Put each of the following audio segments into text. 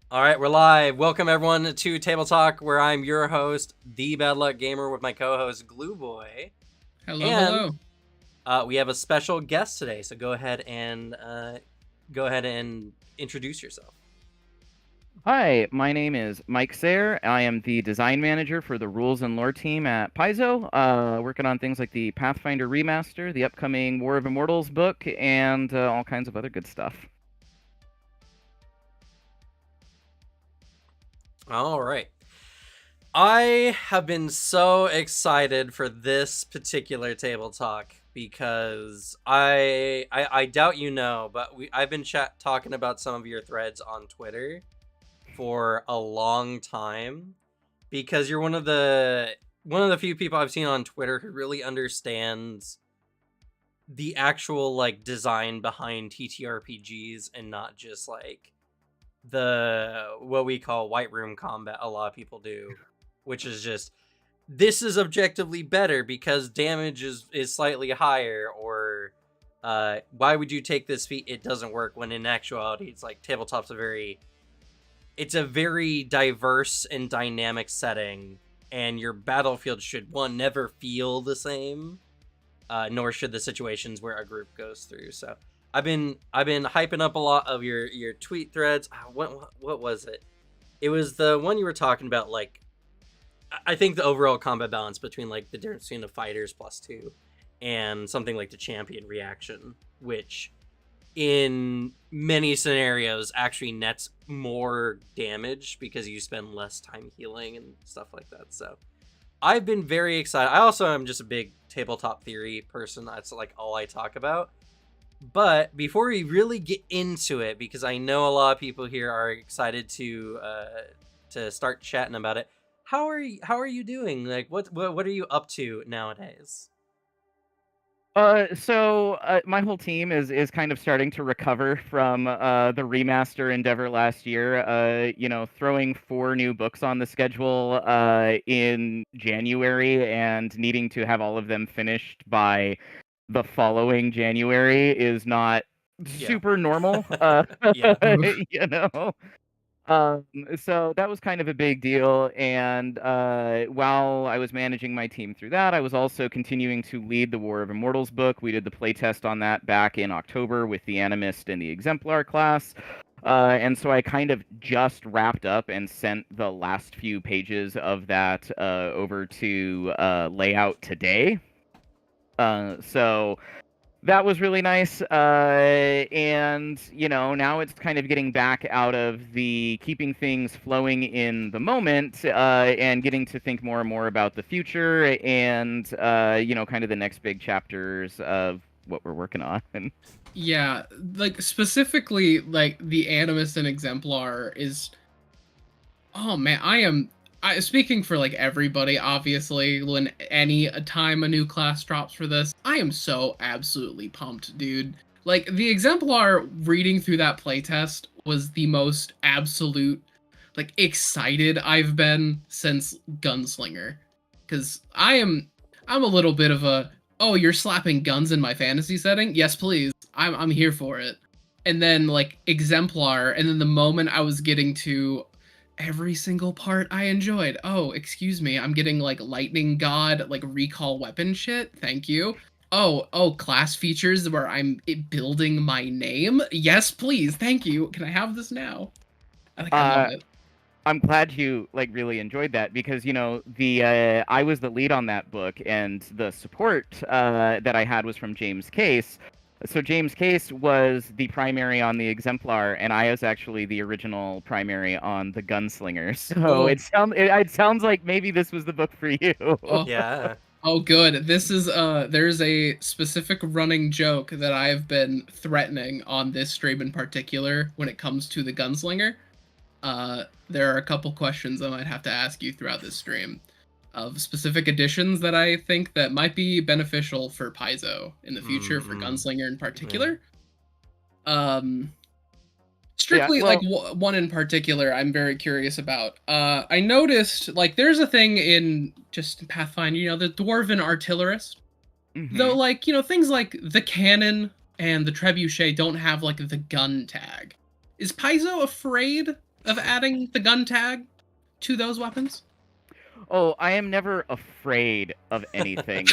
All right, we're live. Welcome everyone to Table Talk, where I'm your host, the Bad Luck Gamer, with my co-host Glue Boy, Hello, and hello. we have a special guest today. So go ahead and introduce yourself. Hi, my name is Mike Sayre. I am the design manager for the rules and lore team at Paizo, working on things like the Pathfinder remaster, the upcoming War of Immortals book, and all kinds of other good stuff. All right. I have been so excited for this particular Table Talk because I doubt you know, but I've been talking about some of your threads on Twitter for a long time because you're one of the few people I've seen on Twitter who really understands the actual like design behind TTRPGs and not just like the what we call white room combat a lot of people do, which is just this is objectively better because damage is slightly higher, or why would you take this feat, it doesn't work, when in actuality it's like tabletop's a very diverse and dynamic setting, and your battlefield should one never feel the same, nor should the situations where a group goes through. So I've been hyping up a lot of your tweet threads. What was it? It was the one you were talking about, like I think the overall combat balance between like the difference between the fighters +2 and something like the champion reaction, which in many scenarios actually nets more damage because you spend less time healing and stuff like that. So I've been very excited. I also am just a big tabletop theory person. That's like all I talk about. But before we really get into it, because I know a lot of people here are excited to start chatting about it, how are you doing? Like what are you up to nowadays? My whole team is kind of starting to recover from the remaster endeavor last year. Throwing 4 new books on the schedule in January and needing to have all of them finished by the following January is not Yeah. super normal. Yeah. You know. Um, so that was kind of a big deal. And while I was managing my team through that, I was also continuing to lead the War of Immortals book. We did the playtest on that back in October with the Animist and the Exemplar class. And so I kind of just wrapped up and sent the last few pages of that over to layout today. So that was really nice. And, now it's kind of getting back out of the keeping things flowing in the moment and getting to think more and more about the future and, kind of the next big chapters of what we're working on. Yeah, like specifically, like the Animist and Exemplar is. Oh man, I speaking for like everybody. Obviously, when any time a new class drops for this, I am so absolutely pumped, dude. Like the Exemplar reading through that playtest was the most absolute like excited I've been since Gunslinger, because I'm a little bit of a, oh, you're slapping guns in my fantasy setting? Yes, please. I'm here for it. And then like Exemplar, and then the moment I was getting to every single part I enjoyed. Oh, excuse me, I'm getting like lightning god like recall weapon shit. Thank you. Oh, class features where I'm building my name. Yes, please. Thank you. Can I have this now? I love uh, it. I'm glad you like really enjoyed that because the I was the lead on that book and the support that I had was from James Case. So James Case was the primary on the Exemplar, and I was actually the original primary on the Gunslinger. So Oh, it sounds like maybe this was the book for you. oh, Yeah. oh, good. This is there's a specific running joke that I've been threatening on this stream in particular when it comes to the Gunslinger. There are a couple questions I might have to ask you throughout this stream of specific additions that I think that might be beneficial for Paizo in the future for Mm-hmm. Gunslinger in Yeah. particular. Um, Yeah, strictly like well, one in particular I'm very curious about. I noticed like there's a thing in just Pathfinder, the dwarven artillerist. Though mhm. like, things like the cannon and the trebuchet don't have like the gun tag. Is Paizo afraid of adding the gun tag to those weapons? Oh, I am never afraid of anything.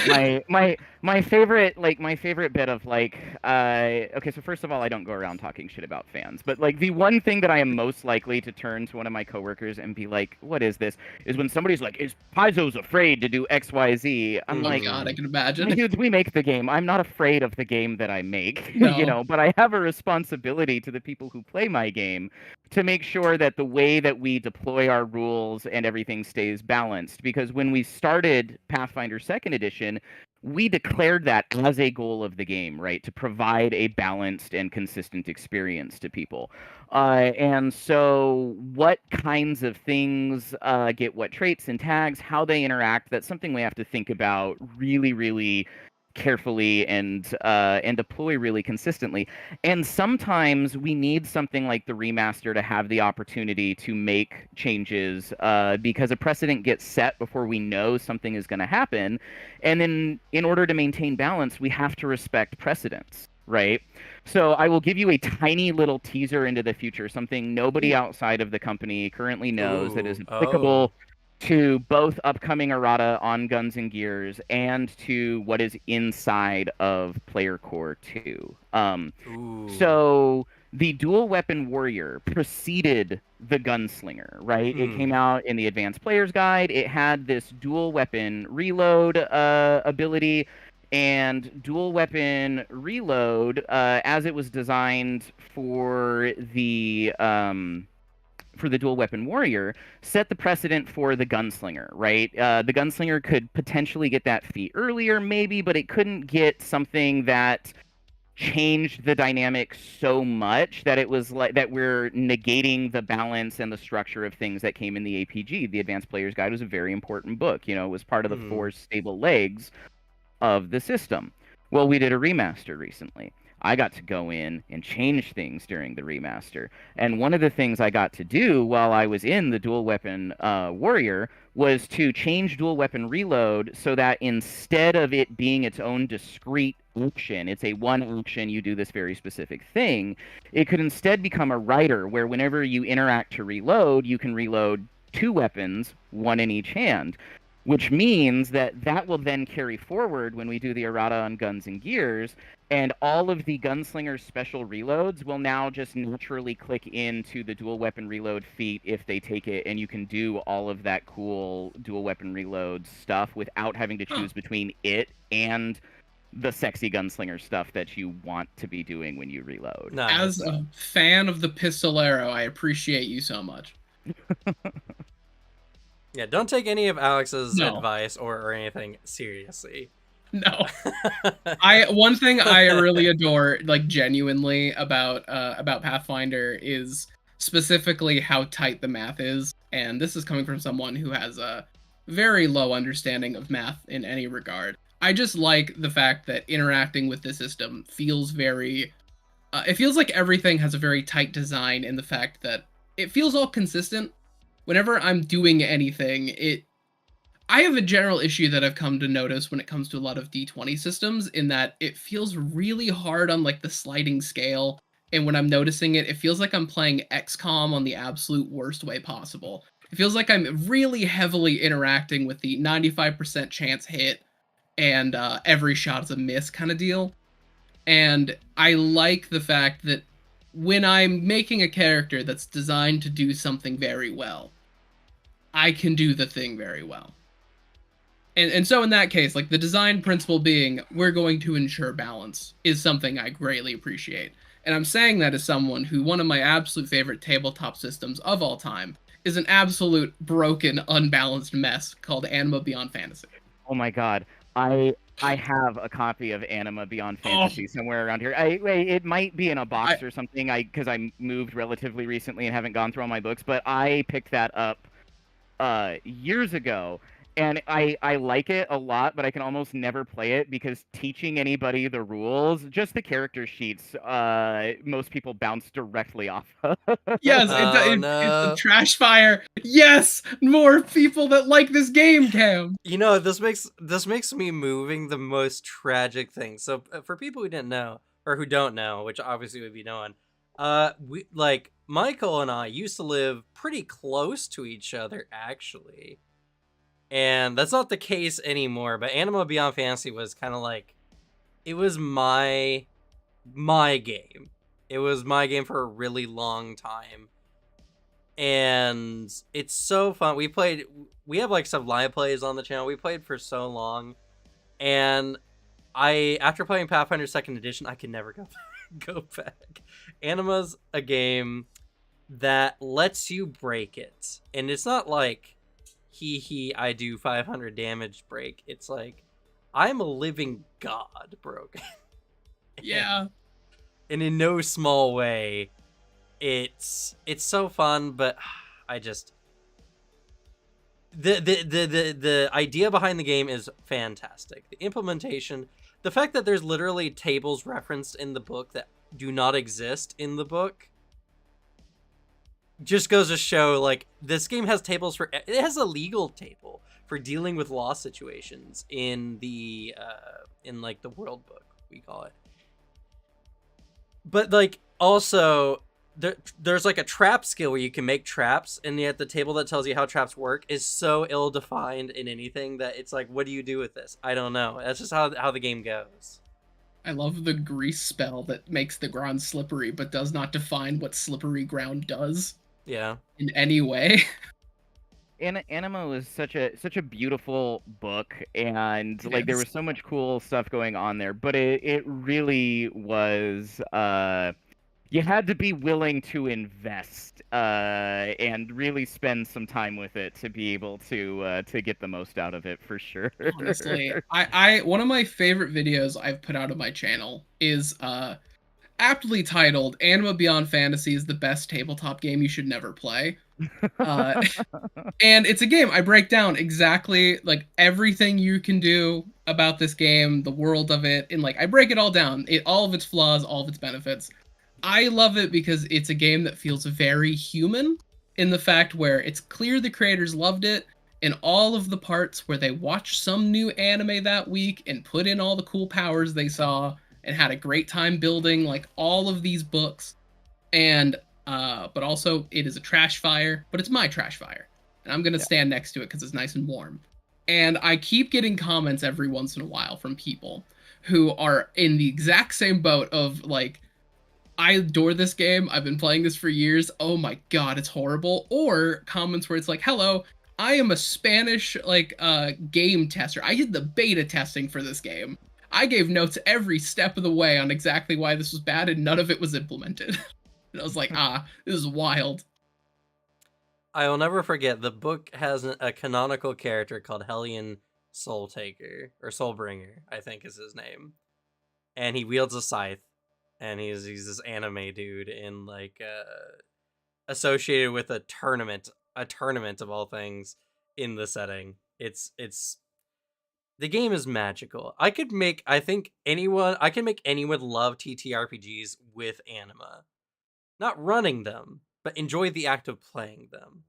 My favorite bit of okay, so first of all, I don't go around talking shit about fans, but like the one thing that I am most likely to turn to one of my coworkers and be like, "What is this?" is when somebody's like, "Is Paizo's afraid to do XYZ?" I'm Oh like, god, I can "My imagine. dudes, we make the game. I'm not afraid of the game that I make, you No. know, but I have a responsibility to the people who play my game to make sure that the way that we deploy our rules and everything stays balanced. Because when we started Pathfinder 2nd Edition, we declared that as a goal of the game, right? To provide a balanced and consistent experience to people. And so, what kinds of things get what traits and tags, how they interact, that's something we have to think about really, really carefully and deploy really consistently. And sometimes we need something like the remaster to have the opportunity to make changes because a precedent gets set before we know something is going to happen. And then in order to maintain balance, we have to respect precedents. Right. So I will give you a tiny little teaser into the future, something nobody outside of the company currently knows that is applicable to both upcoming errata on Guns and Gears and to what is inside of Player Core 2. So the dual weapon warrior preceded the gunslinger, right? It came out in the advanced player's guide. It had this dual weapon reload ability, and dual weapon reload, as it was designed for the dual weapon warrior, set the precedent for the gunslinger, right? The gunslinger could potentially get that feat earlier, maybe, but it couldn't get something that changed the dynamic so much that it was like that we're negating the balance and the structure of things that came in the APG. The Advanced Player's Guide was a very important book. You know, it was part of the four stable legs of the system. Well, we did a remaster recently. I got to go in and change things during the remaster. And one of the things I got to do while I was in the dual weapon warrior was to change dual weapon reload so that instead of it being its own discrete action, it's a one action, you do this very specific thing, it could instead become a rider where whenever you interact to reload, you can reload two weapons, one in each hand, which means that that will then carry forward when we do the errata on Guns and Gears, and all of the Gunslinger's special reloads will now just naturally click into the dual weapon reload feat if they take it, and you can do all of that cool dual weapon reload stuff without having to choose between it and the sexy gunslinger stuff that you want to be doing when you reload. Nice. As a fan of the pistolero, I appreciate you so much. Yeah, don't take any of Alex's advice or anything seriously. No. One thing I really adore, like genuinely about Pathfinder is specifically how tight the math is. And this is coming from someone who has a very low understanding of math in any regard. I just like the fact that interacting with the system feels very it feels like everything has a very tight design in the fact that it feels all consistent. Whenever I'm doing anything, I have a general issue that I've come to notice when it comes to a lot of D20 systems, in that it feels really hard on like the sliding scale, and when I'm noticing it, it feels like I'm playing XCOM on the absolute worst way possible. It feels like I'm really heavily interacting with the 95% chance hit and every shot is a miss kind of deal. And I like the fact that when I'm making a character that's designed to do something very well, I can do the thing very well. And so in that case, like the design principle being, we're going to ensure balance, is something I greatly appreciate. And I'm saying that as someone who, one of my absolute favorite tabletop systems of all time is an absolute broken, unbalanced mess called Anima Beyond Fantasy. Oh my god. I have a copy of Anima Beyond Fantasy somewhere around here. It might be in a box or something, because I moved relatively recently and haven't gone through all my books, but I picked that up years ago, and I like it a lot, but I can almost never play it because teaching anybody the rules, just the character sheets, most people bounce directly off of. Yes, it's a trash fire. Yes, more people that like this game, Cam. You know, this makes me moving the most tragic thing. So for people who didn't know or who don't know, which obviously would be known, Michael and I used to live pretty close to each other, actually. And that's not the case anymore, but Anima Beyond Fantasy was kind of like, it was my game. It was my game for a really long time. And it's so fun. We have like some live plays on the channel. We played for so long. And after playing Pathfinder 2nd Edition, I can never go back. Anima's a game that lets you break it. And it's not like, I do 500 damage break. It's like, I'm a living god broken. Yeah. And in no small way, it's so fun, but I just the idea behind the game is fantastic. The implementation, the fact that there's literally tables referenced in the book that do not exist in the book, just goes to show, like, this game has tables for, it has a legal table for dealing with law situations in the in like the world book, we call it. But like, also there's like a trap skill where you can make traps, and yet the table that tells you how traps work is so ill-defined in anything that it's like, what do you do with this? I don't know. That's just how the game goes. I love the grease spell that makes the ground slippery, but does not define what slippery ground does. Yeah. In any way. Anima was such a beautiful book, and like there was so much cool stuff going on there, but it really was you had to be willing to invest and really spend some time with it to be able to get the most out of it, for sure. Honestly, I one of my favorite videos I've put out on my channel is aptly titled "Anima Beyond Fantasy is the best tabletop game you should never play." And it's a game I break down exactly like everything you can do about this game, the world of it, and like I break it all down, all of its flaws, all of its benefits. I love it because it's a game that feels very human in the fact where it's clear the creators loved it, and all of the parts where they watched some new anime that week and put in all the cool powers they saw and had a great time building like all of these books. And but also it is a trash fire, but it's my trash fire, and I'm gonna stand next to it because it's nice and warm. And I keep getting comments every once in a while from people who are in the exact same boat of like, I adore this game, I've been playing this for years, oh my god, it's horrible. Or comments where it's like, hello, I am a Spanish like game tester. I did the beta testing for this game. I gave notes every step of the way on exactly why this was bad, and none of it was implemented. And I was like, this is wild. I will never forget, the book has a canonical character called Hellion Soultaker, or Soulbringer, I think is his name. And he wields a scythe, and he's this anime dude in like associated with a tournament of all things in the setting. It's the game is magical. I can make anyone love TTRPGs with Anima. Not running them, but enjoy the act of playing them.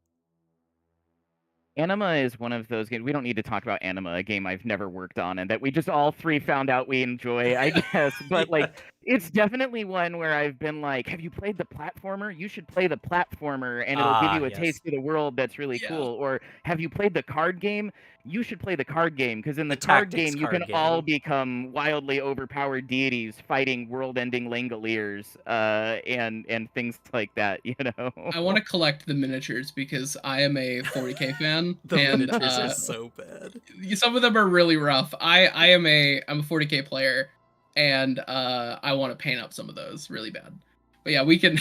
Anima is one of those games. We don't need to talk about Anima, a game I've never worked on and that we just all three found out we enjoy, I guess. But like, it's definitely one where I've been like, have you played the platformer? You should play the platformer, and it'll give you a taste of the world that's really cool. Or have you played the card game? You should play the card game, because in the card game you can all become wildly overpowered deities fighting world-ending Langoliers and things like that, you know? I want to collect the miniatures because I am a 40k fan. The miniatures are so bad. Some of them are really rough. I'm a 40k player, and I want to paint up some of those really bad. But yeah, we can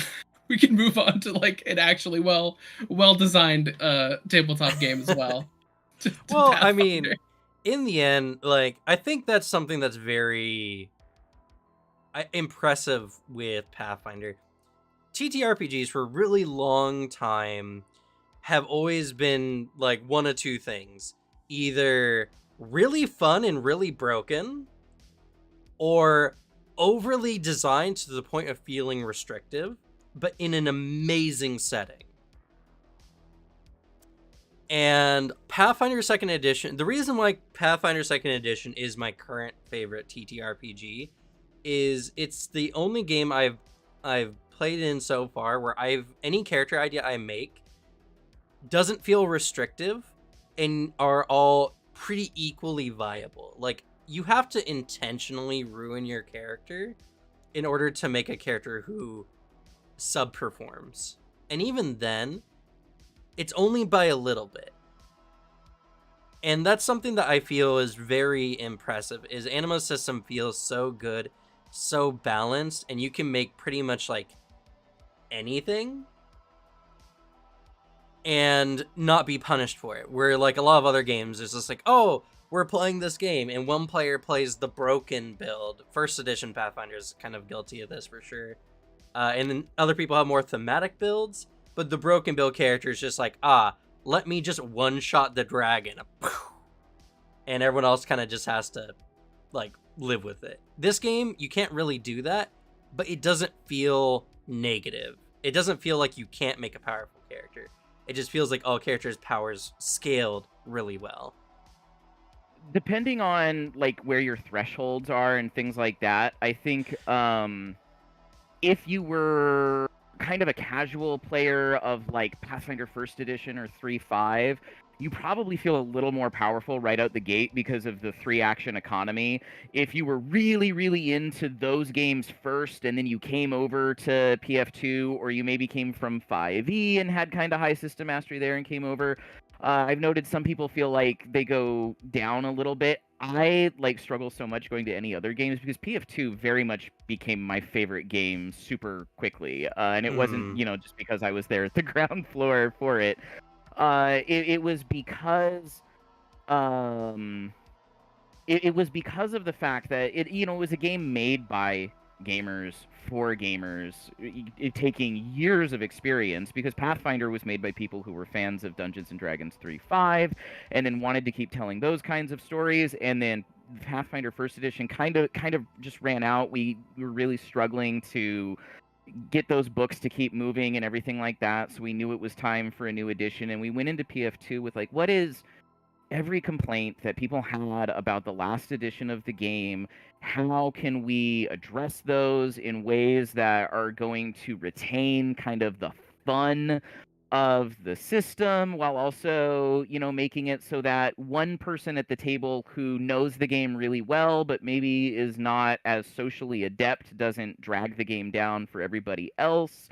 move on to like an actually well designed tabletop game as well. Well, Pathfinder. I mean, in the end, like, I think that's something that's very impressive with Pathfinder. TTRPGs for a really long time have always been like one of two things: either really fun and really broken, or overly designed to the point of feeling restrictive, but in an amazing setting. And Pathfinder 2nd Edition, the reason why Pathfinder 2nd Edition is my current favorite TTRPG is it's the only game I've played in so far where any character idea I make doesn't feel restrictive and are all pretty equally viable. Like, you have to intentionally ruin your character in order to make a character who subperforms. And even then, it's only by a little bit. And that's something that I feel is very impressive, is Animo's system feels so good, so balanced, and you can make pretty much like anything and not be punished for it. Where like a lot of other games, it's just like, oh, we're playing this game, and one player plays the broken build. First edition Pathfinder is kind of guilty of this for sure. And then other people have more thematic builds, but the broken build character is just like, let me just one-shot the dragon. And everyone else kind of just has to, like, live with it. This game, you can't really do that, but it doesn't feel negative. It doesn't feel like you can't make a powerful character. It just feels like all characters' powers scaled really well. Depending on, like, where your thresholds are and things like that, I think, if you were kind of a casual player of like Pathfinder First Edition or 3.5, you probably feel a little more powerful right out the gate because of the 3-action economy. If you were really, really into those games first and then you came over to PF2, or you maybe came from 5e and had kind of high system mastery there and came over, I've noted some people feel like they go down a little bit. I like struggle so much going to any other games because PF2 very much became my favorite game super quickly, and it wasn't just because I was there at the ground floor for it. It was because it was because of the fact that it was a game made by gamers for gamers, taking years of experience, because Pathfinder was made by people who were fans of Dungeons and Dragons 3.5 and then wanted to keep telling those kinds of stories. And then Pathfinder First Edition kind of just ran out. We were really struggling to get those books to keep moving and everything like that, so we knew it was time for a new edition, and we went into PF2 with like, what is every complaint that people had about the last edition of the game? How can we address those in ways that are going to retain kind of the fun of the system, while also, making it so that one person at the table who knows the game really well, but maybe is not as socially adept, doesn't drag the game down for everybody else?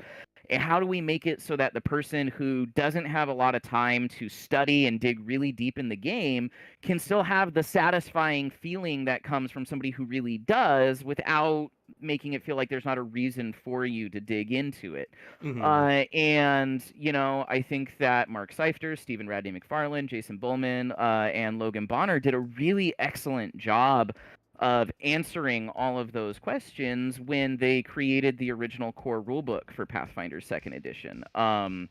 And how do we make it so that the person who doesn't have a lot of time to study and dig really deep in the game can still have the satisfying feeling that comes from somebody who really does, without making it feel like there's not a reason for you to dig into it? And, I think that Mark Seifter, Stephen Radney McFarlane, Jason Bullman, and Logan Bonner did a really excellent job of answering all of those questions when they created the original core rulebook for Pathfinder Second Edition. And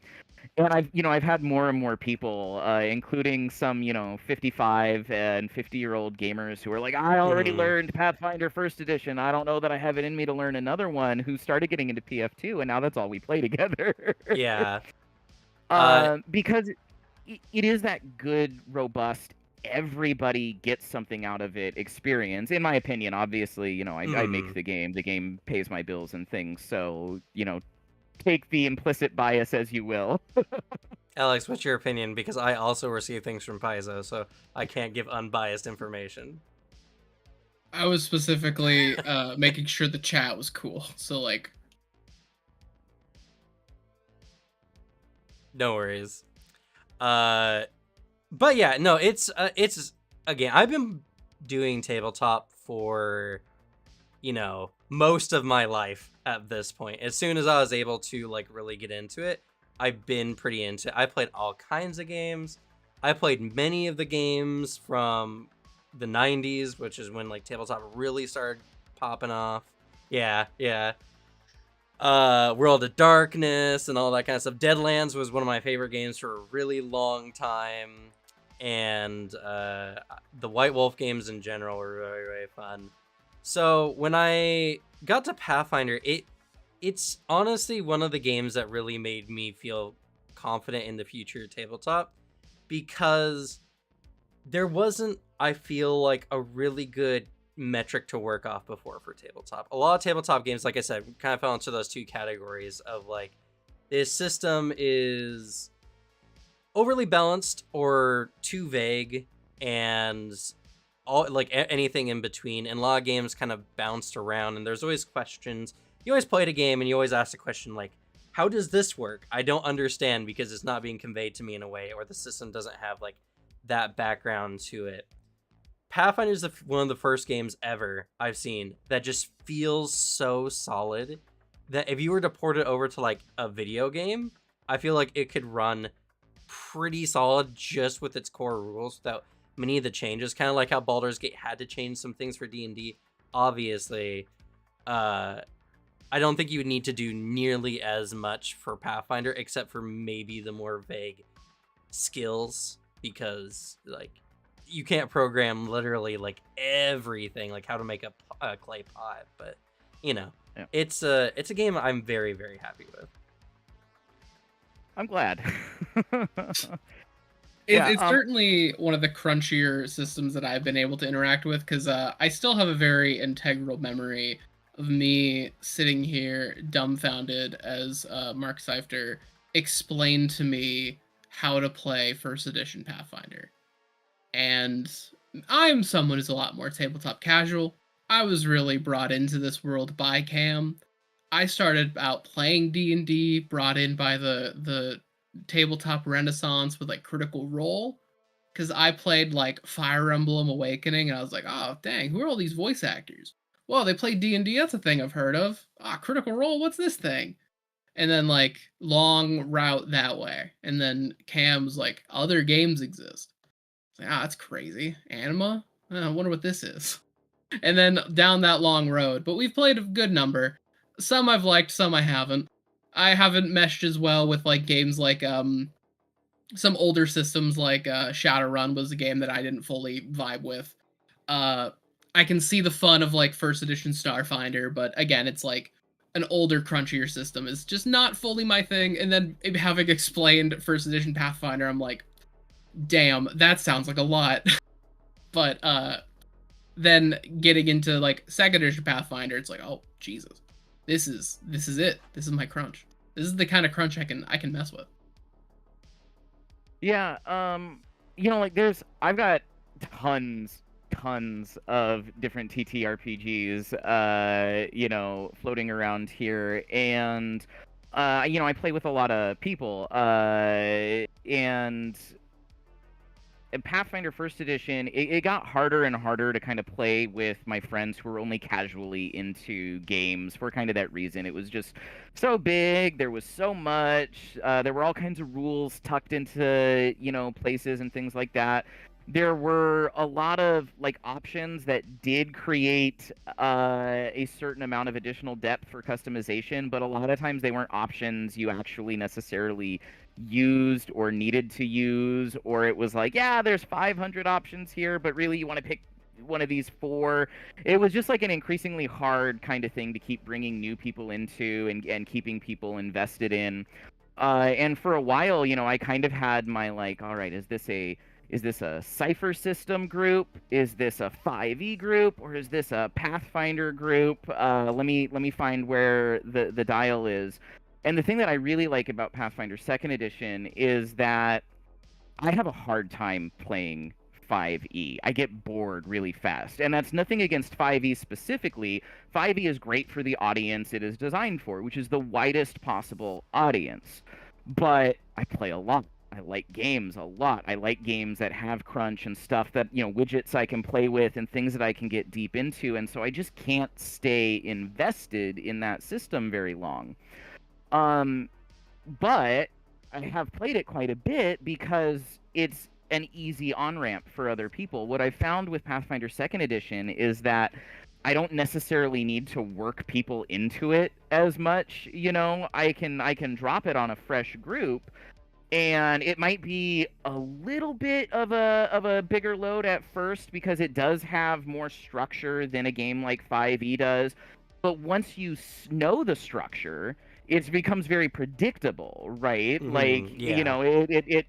I've had more and more people, including some 55 and 50-year-old gamers who are like, I already learned Pathfinder First Edition. I don't know that I have it in me to learn another one, who started getting into PF2, and now that's all we play together. Yeah. Because it is that good, robust, everybody gets something out of it experience, in my opinion. Obviously, I make the game pays my bills and things, so take the implicit bias as you will. Alex, what's your opinion? Because I also receive things from Paizo, so I can't give unbiased information. I was specifically making sure the chat was cool, so like. No worries. But yeah, no, it's again, I've been doing tabletop for most of my life at this point. As soon as I was able to like really get into it, I've been pretty into it. I played all kinds of games. I played many of the games from the 90s, which is when like tabletop really started popping off. Yeah. World of Darkness and all that kind of stuff. Deadlands was one of my favorite games for a really long time. And the White Wolf games in general were very, very fun. So when I got to Pathfinder, it's honestly one of the games that really made me feel confident in the future of tabletop, because there wasn't, I feel like, a really good metric to work off before for tabletop. A lot of tabletop games, like I said, kind of fell into those two categories of like, this system is overly balanced or too vague, and all like anything in between. And a lot of games kind of bounced around, and there's always questions. You always played a game and you always ask a question like, how does this work? I don't understand because it's not being conveyed to me in a way, or the system doesn't have like that background to it. Pathfinder is one of the first games ever I've seen that just feels so solid that if you were to port it over to like a video game, I feel like it could run pretty solid just with its core rules without many of the changes. Kind of like how Baldur's Gate had to change some things for D&D. Obviously, I don't think you would need to do nearly as much for Pathfinder, except for maybe the more vague skills, because like you can't program literally like everything, like how to make a clay pot. But you know, yeah. It's a game I'm very, very happy with. I'm glad. It's certainly one of the crunchier systems that I've been able to interact with, because I still have a very integral memory of me sitting here dumbfounded as Mark Seifter explained to me how to play first edition Pathfinder. And I'm someone who's a lot more tabletop casual. I was really brought into this world by Cam. I started out playing D&D, brought in by the tabletop renaissance with like Critical Role, because I played like Fire Emblem Awakening, and I was like, oh dang, who are all these voice actors? Well, they play D&D, that's a thing I've heard of. Critical Role, what's this thing? And then like long route that way, and then Cam's like, other games exist. Like, that's crazy. Anima? I wonder what this is. And then down that long road. But we've played a good number. Some I've liked, some I haven't. I haven't meshed as well with like games like some older systems like Shadowrun was a game that I didn't fully vibe with. I can see the fun of like first edition Starfinder, but again, it's like an older, crunchier system is just not fully my thing. And then having explained first edition Pathfinder, I'm like, damn, that sounds like a lot. But then getting into like second edition Pathfinder, it's like, oh Jesus, this is it. This is my crunch. This is the kind of crunch I can mess with. Yeah, like I've got tons of different TTRPGs, floating around here, and I play with a lot of people, and in Pathfinder First Edition, it got harder and harder to kind of play with my friends who were only casually into games for kind of that reason. It was just so big. There was so much. There were all kinds of rules tucked into, places and things like that. There were a lot of like options that did create a certain amount of additional depth for customization, but a lot of times they weren't options you actually necessarily used or needed to use, or it was like, yeah, there's 500 options here, but really you want to pick one of these 4. It was just like an increasingly hard kind of thing to keep bringing new people into and keeping people invested in. And for a while, I kind of had my like, all right, is this a Cypher system group? Is this a 5e group? Or is this a Pathfinder group? Let me find where the dial is. And the thing that I really like about Pathfinder 2nd Edition is that I have a hard time playing 5e. I get bored really fast. And that's nothing against 5e specifically. 5e is great for the audience it is designed for, which is the widest possible audience. But I play a lot. I like games a lot. I like games that have crunch and stuff that, widgets I can play with and things that I can get deep into. And so I just can't stay invested in that system very long. But I have played it quite a bit because it's an easy on-ramp for other people. What I found with Pathfinder 2nd Edition is that I don't necessarily need to work people into it as much. I can drop it on a fresh group, and it might be a little bit of a bigger load at first because it does have more structure than a game like 5e does. But once you know the structure, it becomes very predictable, right? Like, you Yeah. know, it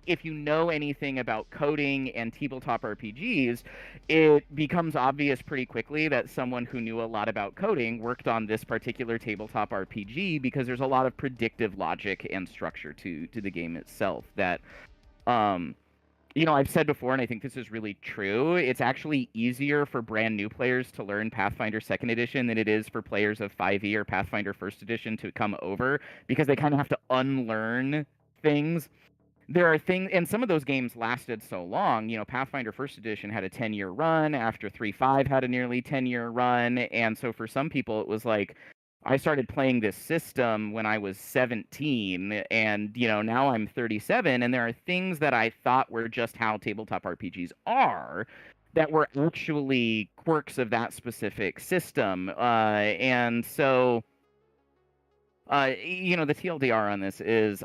if you know anything about coding and tabletop RPGs, it becomes obvious pretty quickly that someone who knew a lot about coding worked on this particular tabletop RPG, because there's a lot of predictive logic and structure to the game itself that um you know, I've said before, and I think this is really true, it's actually easier for brand new players to learn Pathfinder Second Edition than it is for players of 5e or Pathfinder First Edition to come over, because they kind of have to unlearn things. There are things, and some of those games lasted so long. You know, Pathfinder First Edition had a 10-year run, after 3.5 had a nearly 10-year run, and so for some people it was like, I started playing this system when I was 17, and you know, now I'm 37, and there are things that I thought were just how tabletop RPGs are that were actually quirks of that specific system. And so you know, the TLDR on this is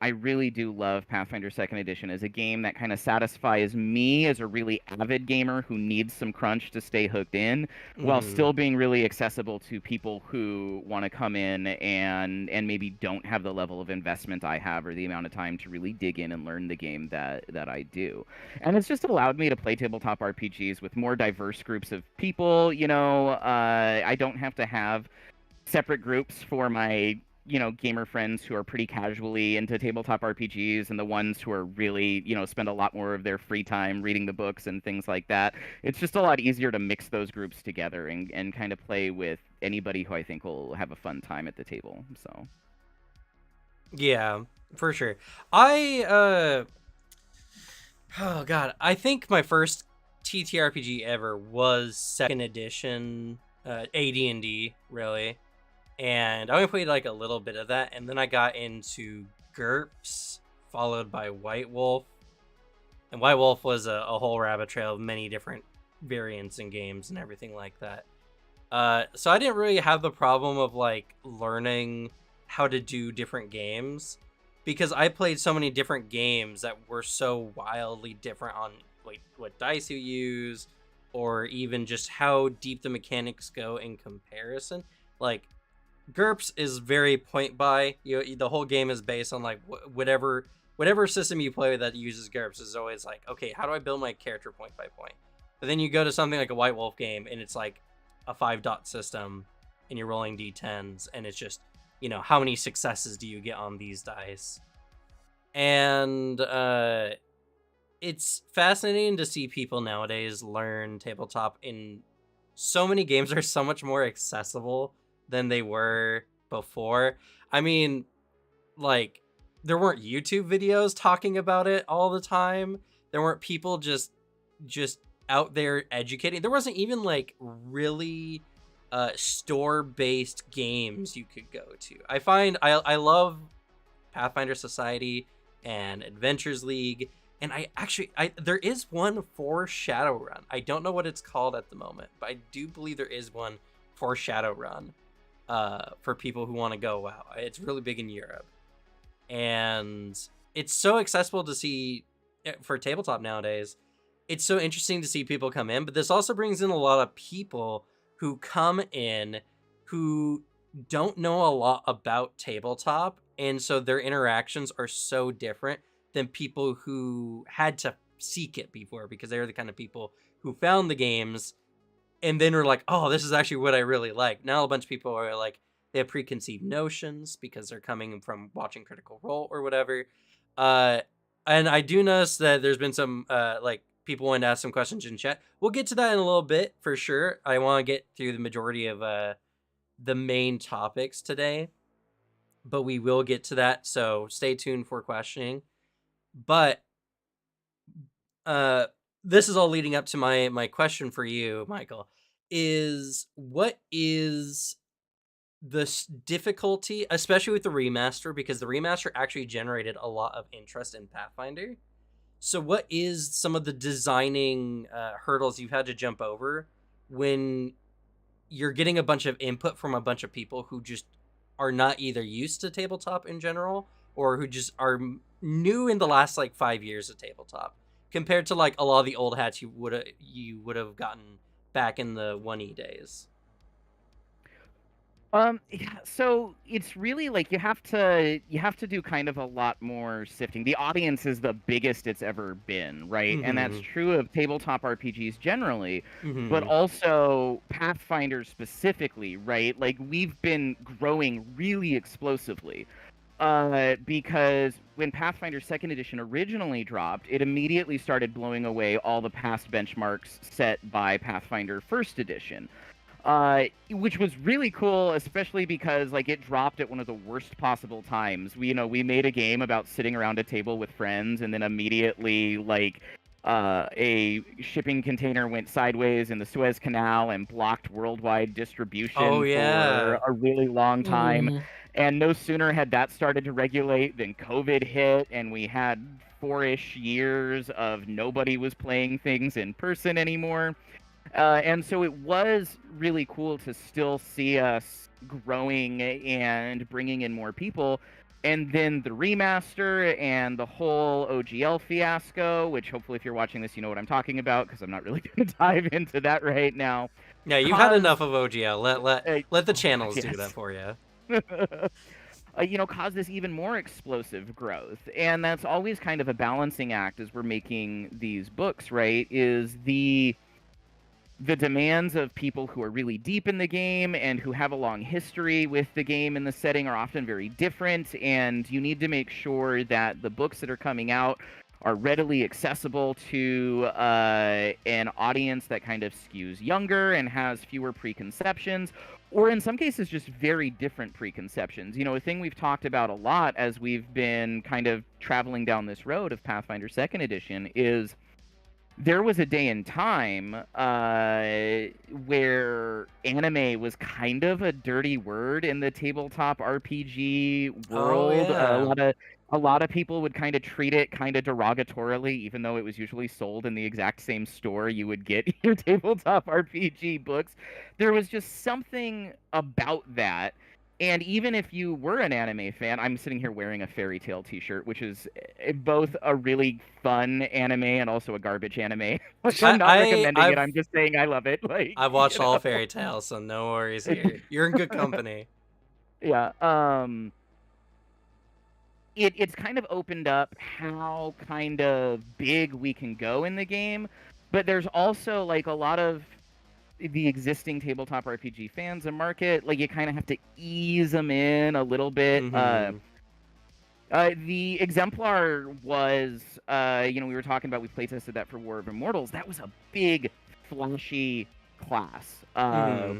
I really do love Pathfinder Second Edition as a game that kind of satisfies me as a really avid gamer who needs some crunch to stay hooked in, while Hmm. still being really accessible to people who want to come in and maybe don't have the level of investment I have or the amount of time to really dig in and learn the game that I do. And it's just allowed me to play tabletop RPGs with more diverse groups of people. You know, I don't have to have separate groups for my, you know, gamer friends who are pretty casually into tabletop RPGs, and the ones who are really, you know, spend a lot more of their free time reading the books and things like that. It's just a lot easier to mix those groups together and kind of play with anybody who I think will have a fun time at the table. So Yeah, for sure. I oh god, I think my first TTRPG ever was second edition AD&D, really. And I only played like a little bit of that, and then I got into GURPS, followed by White Wolf. And White Wolf was a whole rabbit trail of many different variants and games and everything like that. So I didn't really have the problem of like learning how to do different games, because I played so many different games that were so wildly different on like what dice you use, or even just how deep the mechanics go in comparison. Like GURPS is very point by. The whole game is based on like whatever system you play that uses GURPS is always like, okay, how do I build my character point by point? But then you go to something like a White Wolf game, and it's like a 5 dot system, and you're rolling d10s, and it's just, how many successes do you get on these dice? And it's fascinating to see people nowadays learn tabletop in so many games are so much more accessible than they were before. I mean, like, there weren't YouTube videos talking about it all the time. There weren't people just out there educating. There wasn't even like really store-based games you could go to. I love Pathfinder Society and Adventures League, and I there is one for Shadowrun. I don't know what it's called at the moment, but I do believe there is one for Shadowrun, for people who want to go. Wow, it's really big in Europe, and it's so accessible to see for tabletop nowadays. It's so interesting to see people come in, but this also brings in a lot of people who come in who don't know a lot about tabletop, and so their interactions are so different than people who had to seek it before, because they're the kind of people who found the games and then are like, oh, this is actually what I really like. Now a bunch of people are like, they have preconceived notions because they're coming from watching Critical Role or whatever. Uh, and I do notice that there's been some like people wanting to ask some questions in chat. We'll get to that in a little bit for sure. I want to get through the majority of the main topics today, but we will get to that. So stay tuned for questioning. But uh, this is all leading up to my question for you, Michael. Is what is the difficulty, especially with the remaster, because the remaster actually generated a lot of interest in Pathfinder. So, what is some of the designing hurdles you've had to jump over when you're getting a bunch of input from a bunch of people who just are not either used to tabletop in general, or who just are new in the last like 5 years of tabletop, compared to like a lot of the old hats you would have gotten back in the 1E days? Yeah, so it's really like you have to do kind of a lot more sifting. The audience is the biggest it's ever been, right? And that's Mm-hmm. true of tabletop RPGs generally, but Mm-hmm. also Pathfinder specifically, right? Like we've been growing really explosively. Because when Pathfinder Second Edition originally dropped, it immediately started blowing away all the past benchmarks set by Pathfinder First Edition, which was really cool, especially because like it dropped at one of the worst possible times. We made a game about sitting around a table with friends, and then immediately like a shipping container went sideways in the Suez Canal and blocked worldwide Oh distribution for yeah. a really long time. Ooh. And no sooner had that started to regulate than COVID hit, and we had 4-ish years of nobody was playing things in person anymore. And so it was really cool to still see us growing and bringing in more people. And then the remaster and the whole OGL fiasco, which hopefully, if you're watching this, you know what I'm talking about because I'm not really going to dive into that right now, Yeah, you've had enough caused. of OGL. Let the Oh God, channels do that yes. for you. Caused this even more explosive growth. And that's always kind of a balancing act as we're making these books, right? Is the demands of people who are really deep in the game and who have a long history with the game and the setting are often very different, and you need to make sure that the books that are coming out are readily accessible to an audience that kind of skews younger and has fewer preconceptions, or in some cases just very different preconceptions. A thing we've talked about a lot as we've been kind of traveling down this road of Pathfinder Second Edition is there was a day and time where anime was kind of a dirty word in the tabletop RPG Oh world. yeah. A lot of people would kind of treat it kind of derogatorily, even though it was usually sold in the exact same store you would get your tabletop RPG books. There was just something about that. And even if you were an anime fan, I'm sitting here wearing a Fairy Tail t-shirt, which is both a really fun anime and also a garbage anime. Like I'm not recommending it. I've I'm just saying I love it. I've watched all Fairy Tales, so no worries here. You're in good company. Yeah. It's kind of opened up how kind of big we can go in the game, but there's also like a lot of the existing tabletop RPG fans and market, like you kind of have to ease them in a little bit. Mm-hmm. The exemplar was, we were talking about, we playtested that for War of Immortals. That was a big, flashy class. Mm-hmm.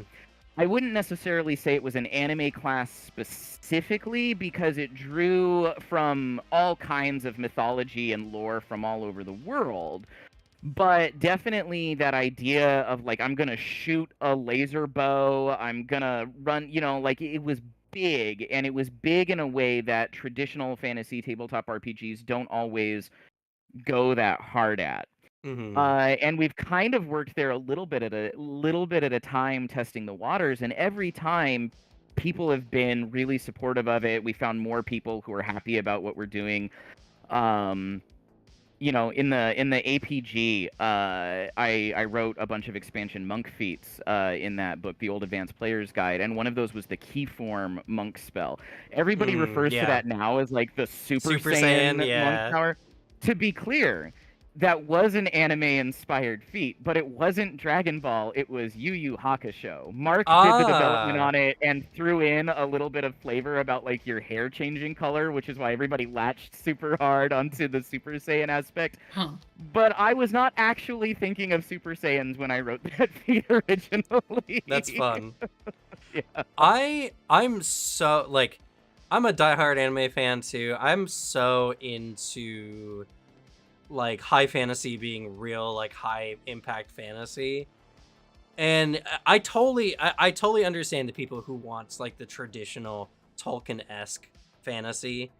I wouldn't necessarily say it was an anime class specifically because it drew from all kinds of mythology and lore from all over the world. But definitely that idea of like, I'm gonna shoot a laser bow, I'm gonna run, like it was big, and it was big in a way that traditional fantasy tabletop RPGs don't always go that hard at. Mm-hmm. And we've kind of worked there a little bit at a time, testing the waters, and every time people have been really supportive of it. We found more people who are happy about what we're doing. Um, in the APG, I wrote a bunch of expansion monk feats in that book, the Old Advanced Player's Guide, and one of those was the Keyform monk spell. Everybody refers to Yeah. that now as like the Super Super Saiyan, Saiyan monk yeah. power. To be clear, that was an anime-inspired feat, but it wasn't Dragon Ball. It was Yu Yu Hakusho. Mark did the development Ah. on it and threw in a little bit of flavor about like your hair changing color, which is why everybody latched super hard onto the Super Saiyan aspect. Huh. But I was not actually thinking of Super Saiyans when I wrote that feat originally. That's fun. Yeah. I'm so like I'm a diehard anime fan too. I'm so into like high fantasy being real, like high impact fantasy. And I totally understand the people who wants like the traditional Tolkien-esque fantasy.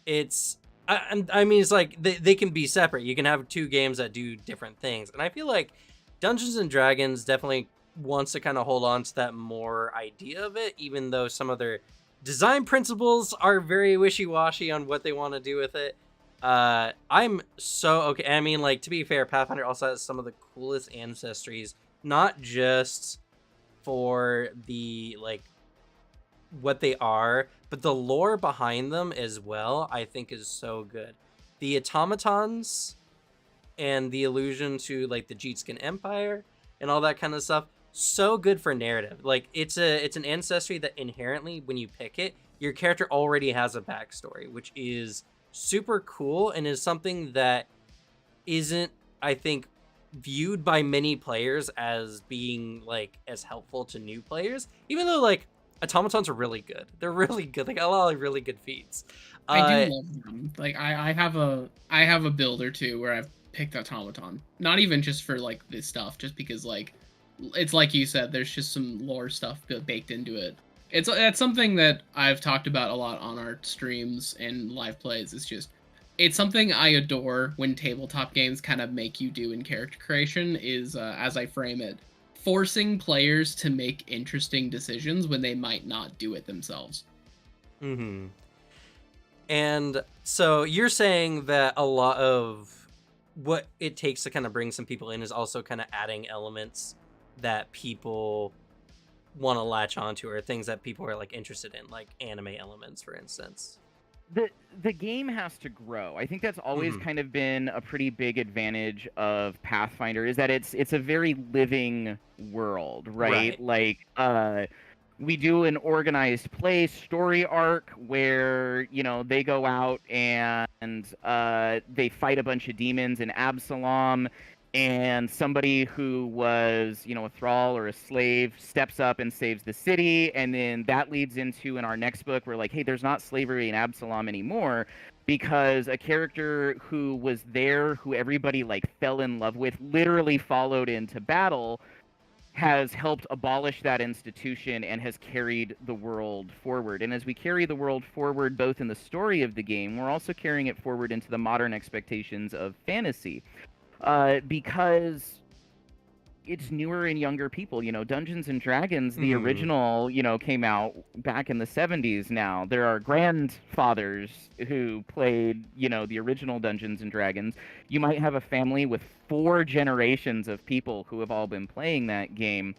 I mean, it's like they can be separate. You can have two games that do different things. And I feel like Dungeons and Dragons definitely wants to kind of hold on to that more idea of it, even though some of their design principles are very wishy-washy on what they want to do with it. I'm so okay. I mean, like, to be fair, Pathfinder also has some of the coolest ancestries, not just for the like what they are, but the lore behind them as well, I think is so good. The automatons and the allusion to like the Jeetskin Empire and all that kind of stuff, so good for narrative. Like it's an ancestry that inherently, when you pick it, your character already has a backstory, which is super cool and is something that isn't, I think, viewed by many players as being like as helpful to new players, even though like automatons are really good. They're really good. They got a lot of really good feats. I do love them. Like I have a build or two where I've picked automaton. Not even just for like this stuff, just because like it's like you said, there's just some lore stuff baked into it. It's something that I've talked about a lot on our streams and live plays. It's something I adore when tabletop games kind of make you do in character creation is, as I frame it, forcing players to make interesting decisions when they might not do it themselves. Mm-hmm. And so you're saying that a lot of what it takes to kind of bring some people in is also kind of adding elements that people want to latch onto, or things that people are like interested in, like anime elements, for instance. The game has to grow. I think that's always kind of been a pretty big advantage of Pathfinder, is that it's a very living world, right? Like we do an organized play story arc where, you know, they go out and they fight a bunch of demons in Absalom, and somebody who was, you know, a thrall or a slave steps up and saves the city, and then that leads into, in our next book, we're like, hey, there's not slavery in Absalom anymore, because a character who was there, who everybody like fell in love with, literally followed into battle, has helped abolish that institution and has carried the world forward. And as we carry the world forward, both in the story of the game, we're also carrying it forward into the modern expectations of fantasy. Because it's newer and younger people. You know, Dungeons and Dragons, the original, you know, came out back in the 70s now. There are grandfathers who played, you know, the original Dungeons and Dragons. You might have a family with 4 generations of people who have all been playing that game.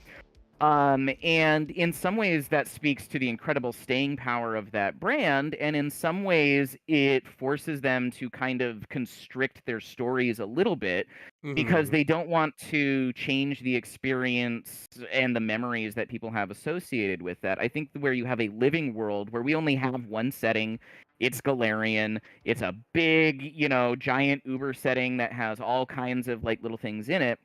And in some ways that speaks to the incredible staying power of that brand, and in some ways it forces them to kind of constrict their stories a little bit, because they don't want to change the experience and the memories that people have associated with that. I think where you have a living world where we only have one setting, it's Galarian, it's a big, you know, giant Uber setting that has all kinds of like little things in it.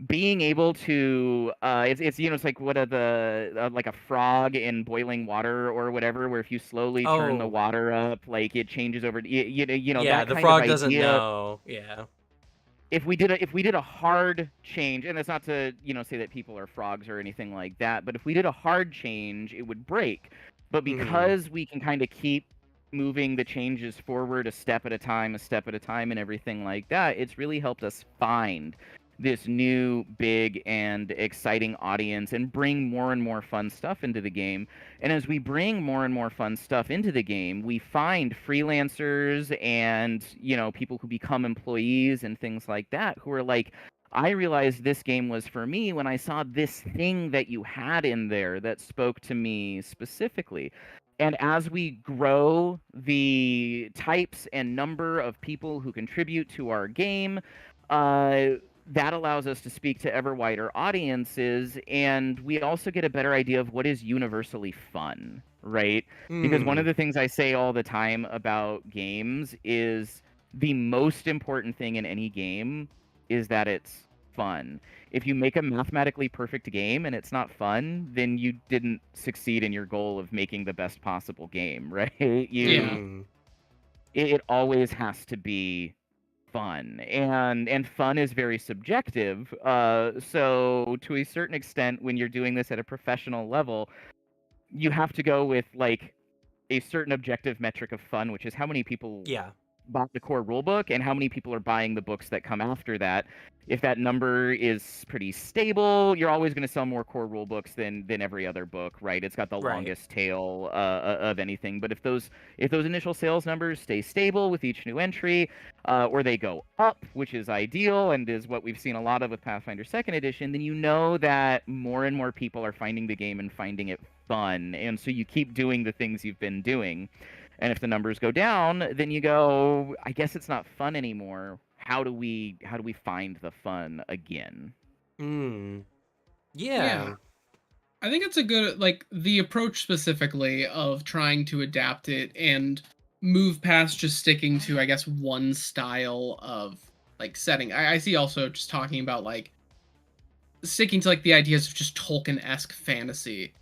Being able to it's you know, it's like what are the like a frog in boiling water or whatever, where if you slowly turn the water up, like it changes over, you know, yeah, that the kind of frog doesn't idea. know. Yeah. If we did a hard change, and that's not to, you know, say that people are frogs or anything like that, but if we did a hard change, it would break. But because we can kind of keep moving the changes forward a step at a time, and everything like that, it's really helped us find this new, big, and exciting audience and bring more and more fun stuff into the game. And as we bring more and more fun stuff into the game, we find freelancers and, you know, people who become employees and things like that, who are like, I realized this game was for me when I saw this thing that you had in there that spoke to me specifically. And as we grow the types and number of people who contribute to our game, that allows us to speak to ever wider audiences, and we also get a better idea of what is universally fun, right? Because one of the things I say all the time about games is the most important thing in any game is that it's fun. If you make a mathematically perfect game and it's not fun, then you didn't succeed in your goal of making the best possible game, right? It always has to be fun, and fun is very subjective. So to a certain extent, when you're doing this at a professional level, you have to go with like a certain objective metric of fun, which is how many people bought the core rulebook and how many people are buying the books that come after that. If that number is pretty stable, you're always going to sell more core rulebooks than every other book, right? It's got the longest tail of anything. But if those initial sales numbers stay stable with each new entry, or they go up, which is ideal and is what we've seen a lot of with Pathfinder Second Edition, then you know that more and more people are finding the game and finding it fun, and so you keep doing the things you've been doing. And if the numbers go down, then you go, I guess it's not fun anymore. How do we find the fun again? Hmm. Yeah. Yeah. I think it's a good, like, the approach specifically of trying to adapt it and move past just sticking to, I guess, one style of, like, setting. I see also just talking about, like, sticking to, like, the ideas of just Tolkien-esque fantasy.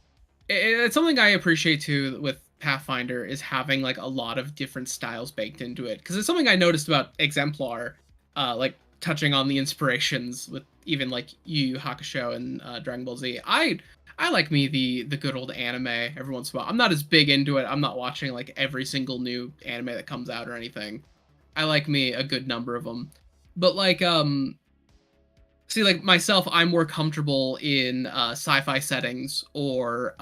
It's something I appreciate too with Pathfinder is having like a lot of different styles baked into it because it's something I noticed about Exemplar, like touching on the inspirations with even like Yu Yu Hakusho and Dragon Ball Z. I like me the good old anime every once in a while. I'm not as big into it. I'm not watching like every single new anime that comes out or anything. I like me a good number of them, but like see like myself, I'm more comfortable in sci-fi settings or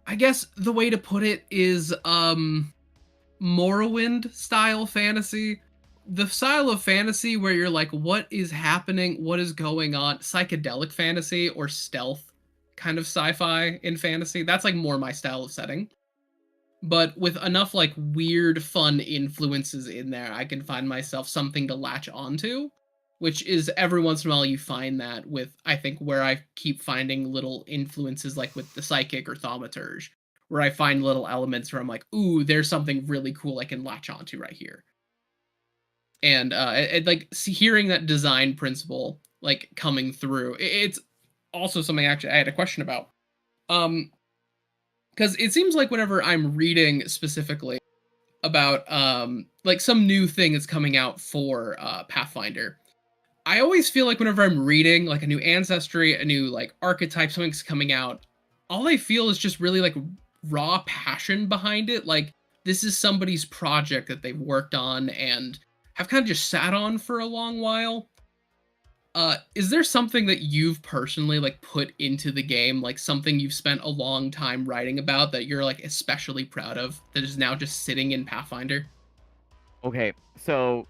I guess the way to put it is Morrowind style fantasy. The style of fantasy where you're like, what is happening? What is going on? Psychedelic fantasy or stealth kind of sci-fi in fantasy. That's like more my style of setting. But with enough like weird, fun influences in there, I can find myself something to latch onto. Which is every once in a while you find that with I think where I keep finding little influences like with the psychic or thaumaturge, where I find little elements where I'm like, ooh, there's something really cool I can latch onto right here. And like hearing that design principle like coming through, it's also something actually I had a question about. Um, because it seems like whenever I'm reading specifically about like some new thing is coming out for Pathfinder, I always feel like whenever I'm reading like a new ancestry, a new like archetype, something's coming out, all I feel is just really like raw passion behind it. Like this is somebody's project that they've worked on and have kind of just sat on for a long while. Is there something that you've personally like put into the game, like something you've spent a long time writing about that you're like especially proud of that is now just sitting in Pathfinder? Okay, so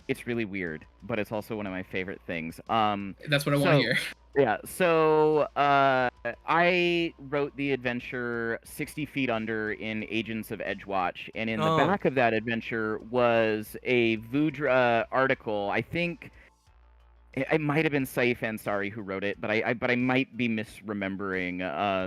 it's really weird, but it's also one of my favorite things. That's what I want to So hear. yeah, so I wrote the adventure 60 Feet Under in Agents of Edgewatch, and in the Oh. back of that adventure was a Vudra article. I think it might have been Saif Ansari who wrote it, but I might be misremembering.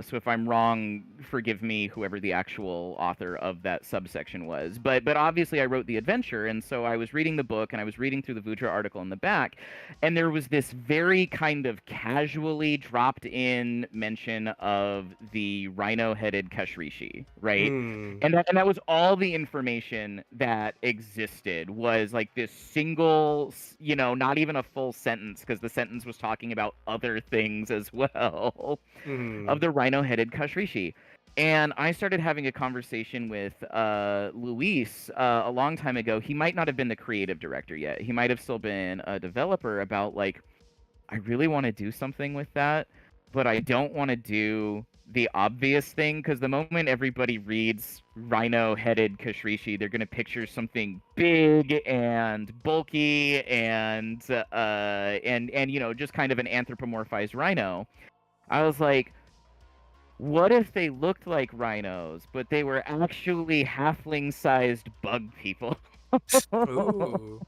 So if I'm wrong, forgive me, whoever the actual author of that subsection was. But obviously I wrote the adventure, and so I was reading the book and I was reading through the Vudra article in the back, and there was this very kind of casually dropped in mention of the rhino-headed Kashrishi, right? Hmm. And that was all the information that existed was like this single, not even a full sentence because the sentence was talking about other things as well Hmm. of the rhino-headed Kashrishi. And I started having a conversation with Luis a long time ago. He might not have been the creative director yet. He might have still been a developer about like I really want to do something with that, but I don't want to do the obvious thing because the moment everybody reads rhino-headed Kashrishi, they're gonna picture something big and bulky and just kind of an anthropomorphized rhino. I was like, what if they looked like rhinos, but they were actually halfling-sized bug people? Ooh.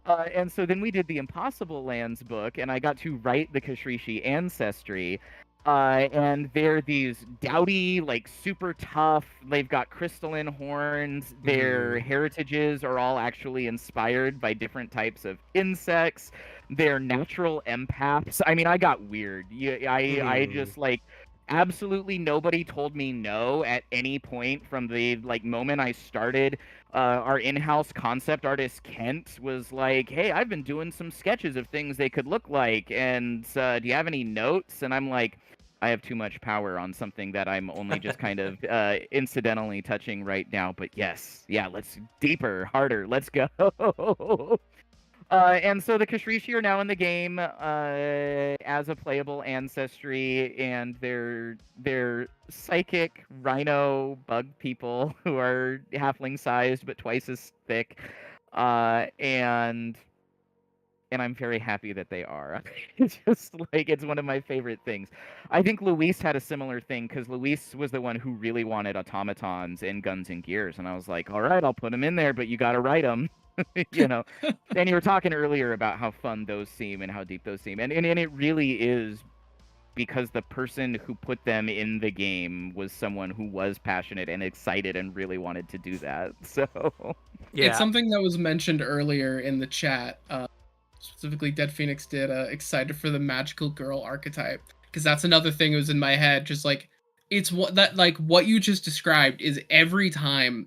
And so then we did the Impossible Lands book, and I got to write the Kashrishi ancestry. And they're these dowdy, like super tough. They've got crystalline horns. Their Hmm. heritages are all actually inspired by different types of insects. They're natural empaths. I mean, I got weird. I Hmm. just like absolutely nobody told me no at any point from the like moment I started. Our in-house concept artist Kent was like, "Hey, I've been doing some sketches of things they could look like, and do you have any notes?" And I'm like, "I have too much power on something that I'm only just kind of incidentally touching right now." But yes, yeah, let's deeper, harder, let's go. And so the Kashrishi are now in the game as a playable ancestry, and they're psychic rhino bug people who are halfling sized but twice as thick. And and I'm very happy that they are. It's just like it's one of my favorite things. I think Luis had a similar thing because Luis was the one who really wanted automatons in Guns and Gears, and I was like, all right, I'll put them in there, but you got to write them, you know. And you were talking earlier about how fun those seem and how deep those seem, and it really is because the person who put them in the game was someone who was passionate and excited and really wanted to do that. So It's Yeah. something that was mentioned earlier in the chat. Specifically, Dead Phoenix did excited for the magical girl archetype because that's another thing that was in my head. Just like it's what that like what you just described is every time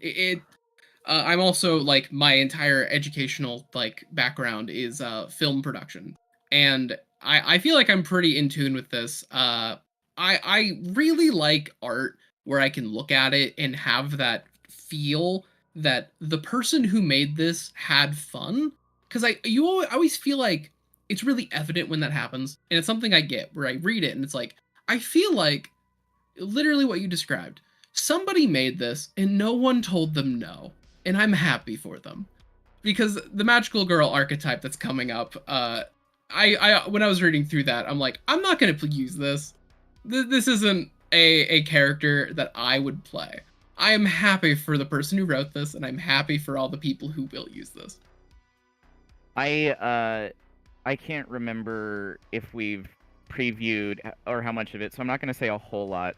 I'm also like my entire educational like background is film production, and I feel like I'm pretty in tune with this. I really like art where I can look at it and have that feel that the person who made this had fun, because I always feel like it's really evident when that happens, and it's something I get where I read it and it's like I feel like literally what you described. Somebody made this and no one told them no, and I'm happy for them because the magical girl archetype that's coming up. I when I was reading through that, I'm like, I'm not gonna use this. This isn't a character that I would play. I am happy for the person who wrote this, and I'm happy for all the people who will use this. I can't remember if we've previewed or how much of it, so I'm not going to say a whole lot.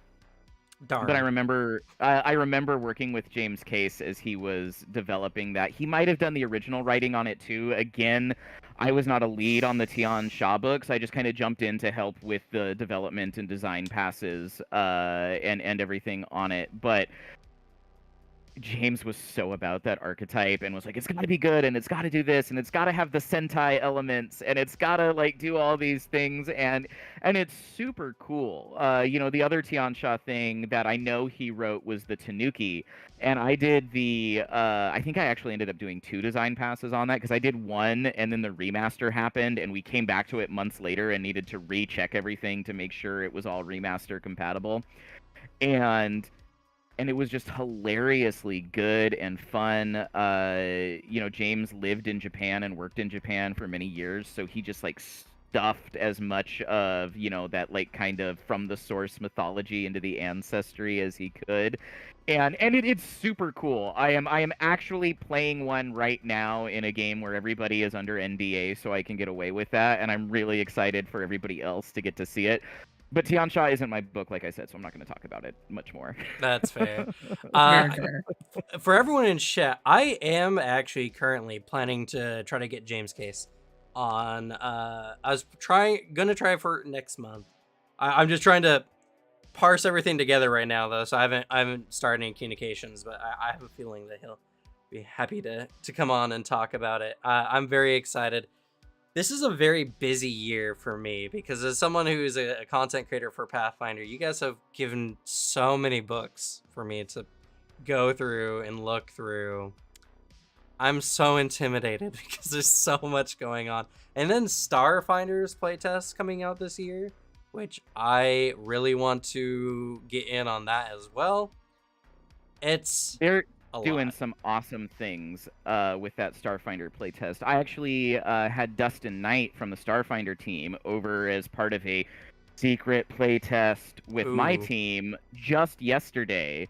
Darn. But I remember working with James Case as he was developing that. He might have done the original writing on it too. Again, I was not a lead on the Tian Shaw books. I just kind of jumped in to help with the development and design passes and everything on it. But James was so about that archetype and was like, it's got to be good and it's got to do this and it's got to have the Sentai elements and it's got to like do all these things and it's super cool. The other Tiansha thing that I know he wrote was the Tanuki, and I did I think I actually ended up doing 2 design passes on that because I did one and then the remaster happened and we came back to it months later and needed to recheck everything to make sure it was all remaster compatible. And it was just hilariously good and fun. James lived in Japan and worked in Japan for many years, so he just like stuffed as much of, that like kind of from the source mythology into the ancestry as he could. And it's super cool. I am actually playing one right now in a game where everybody is under NDA, so I can get away with that, and I'm really excited for everybody else to get to see it. But Tiansha isn't my book, like I said, so I'm not going to talk about it much more. That's fair. Very fair. For everyone in chat, I am actually currently planning to try to get James Case on. I was gonna try for next month. I'm just trying to parse everything together right now, though, so I haven't started any communications, but I have a feeling that he'll be happy to come on and talk about it. I'm very excited. This is a very busy year for me because as someone who's a content creator for Pathfinder, you guys have given so many books for me to go through and look through. I'm so intimidated because there's so much going on. And then Starfinder's playtest coming out this year, which I really want to get in on that as well. It's They're a doing lot. some awesome things with that Starfinder playtest. I actually had Dustin Knight from the Starfinder team over as part of a secret playtest with my Ooh. team just yesterday,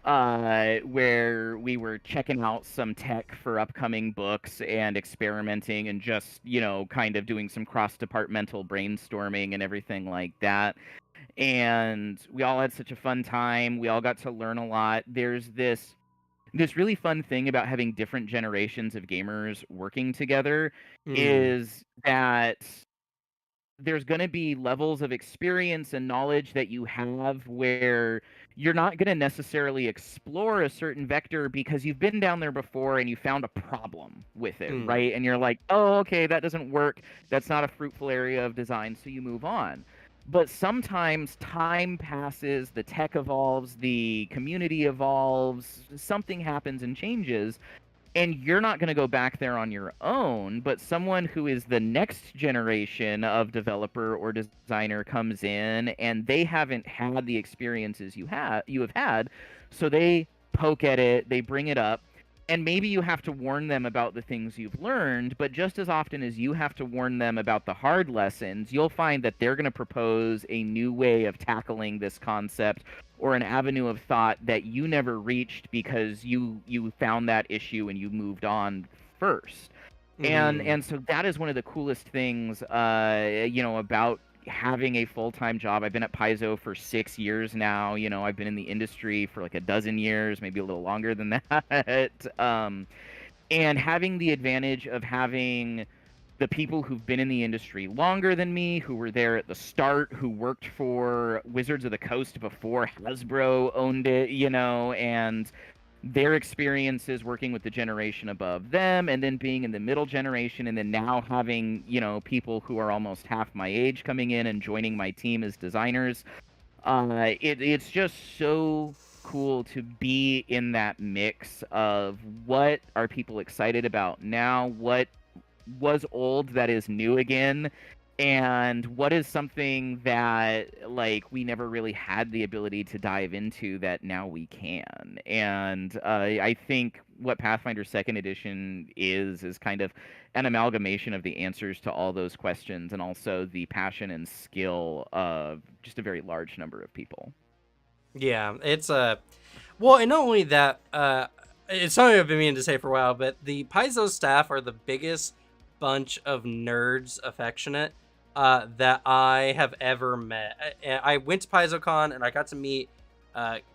where we were checking out some tech for upcoming books and experimenting and just, kind of doing some cross-departmental brainstorming and everything like that. And we all had such a fun time. We all got to learn a lot. There's this really fun thing about having different generations of gamers working together is that there's going to be levels of experience and knowledge that you have where you're not going to necessarily explore a certain vector because you've been down there before and you found a problem with it, right? And you're like, oh, okay, that doesn't work. That's not a fruitful area of design, so you move on. But sometimes time passes, the tech evolves, the community evolves, something happens and changes, and you're not going to go back there on your own, but someone who is the next generation of developer or designer comes in and they haven't had the experiences you have had, so they poke at it, they bring it up, And maybe you have to warn them about the things you've learned, but just as often as you have to warn them about the hard lessons, you'll find that they're going to propose a new way of tackling this concept or an avenue of thought that you never reached because you found that issue and you moved on first. And so that is one of the coolest things, about having a full-time job. I've been at Paizo for 6 years now. I've been in the industry for like a dozen years, maybe a little longer than that. And having the advantage of having the people who've been in the industry longer than me, who were there at the start, who worked for Wizards of the Coast before Hasbro owned it, and their experiences working with the generation above them, and then being in the middle generation, and then now having, people who are almost half my age coming in and joining my team as designers. It's just so cool to be in that mix of what are people excited about now, what was old that is new again, and what is something that like we never really had the ability to dive into that now we can. And I think what Pathfinder Second Edition is kind of an amalgamation of the answers to all those questions, and also the passion and skill of just a very large number of people. Yeah, it's well, and not only that, it's something I've been meaning to say for a while, but the Paizo staff are the biggest bunch of nerds affectionate that I have ever met. I went to PaizoCon and I got to meet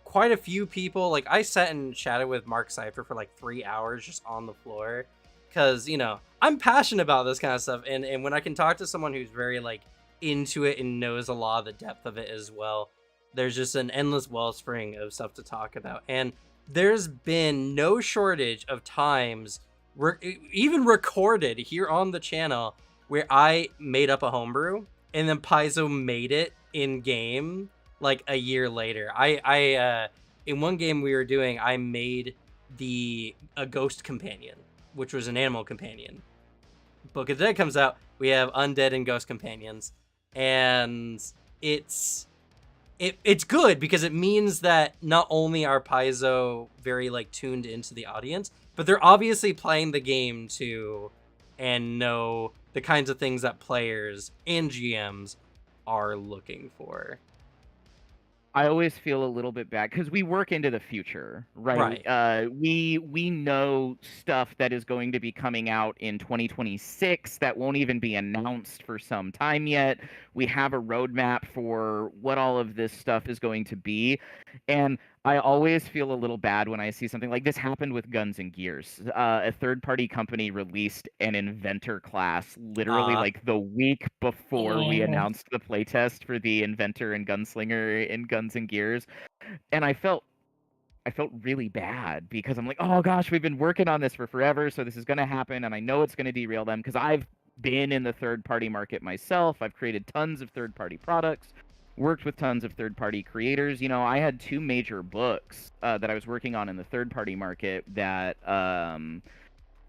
quite a few people. Like, I sat and chatted with Mark Cypher for like 3 hours just on the floor, because I'm passionate about this kind of stuff, and when I can talk to someone who's very like into it and knows a lot of the depth of it as well, there's just an endless wellspring of stuff to talk about. And there's been no shortage of times, even recorded here on the channel, where I made up a homebrew and then Paizo made it in game like a year later. I in one game we were doing, I made a ghost companion, which was an animal companion. Book of the Dead comes out, we have undead and ghost companions, and it's good because it means that not only are Paizo very like tuned into the audience, but they're obviously playing the game too and know the kinds of things that players and GMs are looking for. I always feel a little bit bad because we work into the future, right? We know stuff that is going to be coming out in 2026 that won't even be announced for some time yet. We have a roadmap for what all of this stuff is going to be, and I always feel a little bad when I see something like this happened with Guns and Gears. A third-party company released an inventor class literally like the week before we announced the playtest for the inventor and gunslinger in Guns and Gears, and I felt really bad because I'm like, oh gosh, we've been working on this for forever, so this is going to happen, and I know it's going to derail them because I've been in the third-party market myself. I've created tons of third-party products, worked with tons of third-party creators. I had 2 major books that I was working on in the third-party market that,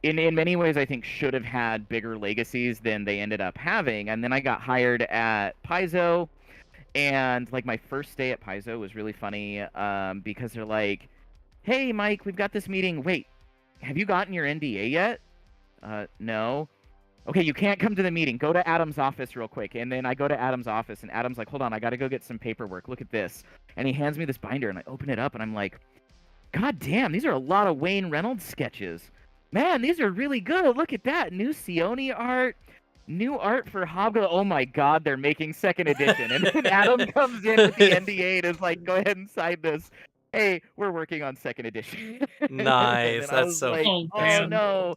in many ways, I think should have had bigger legacies than they ended up having. And then I got hired at Paizo, and like my first day at Paizo was really funny because they're like, "Hey, Mike, we've got this meeting. Wait, have you gotten your NDA yet?" No. Okay, you can't come to the meeting. Go to Adam's office real quick. And then I go to Adam's office, and Adam's like, hold on, I got to go get some paperwork. Look at this. And he hands me this binder, and I open it up, and I'm like, God damn, these are a lot of Wayne Reynolds sketches. Man, these are really good. Look at that. New Sione art. New art for Hobgo. Oh my God, they're making second edition. And then Adam comes in with the NDA and is like, go ahead and sign this. Hey, we're working on second edition. Nice. That's so like, oh no.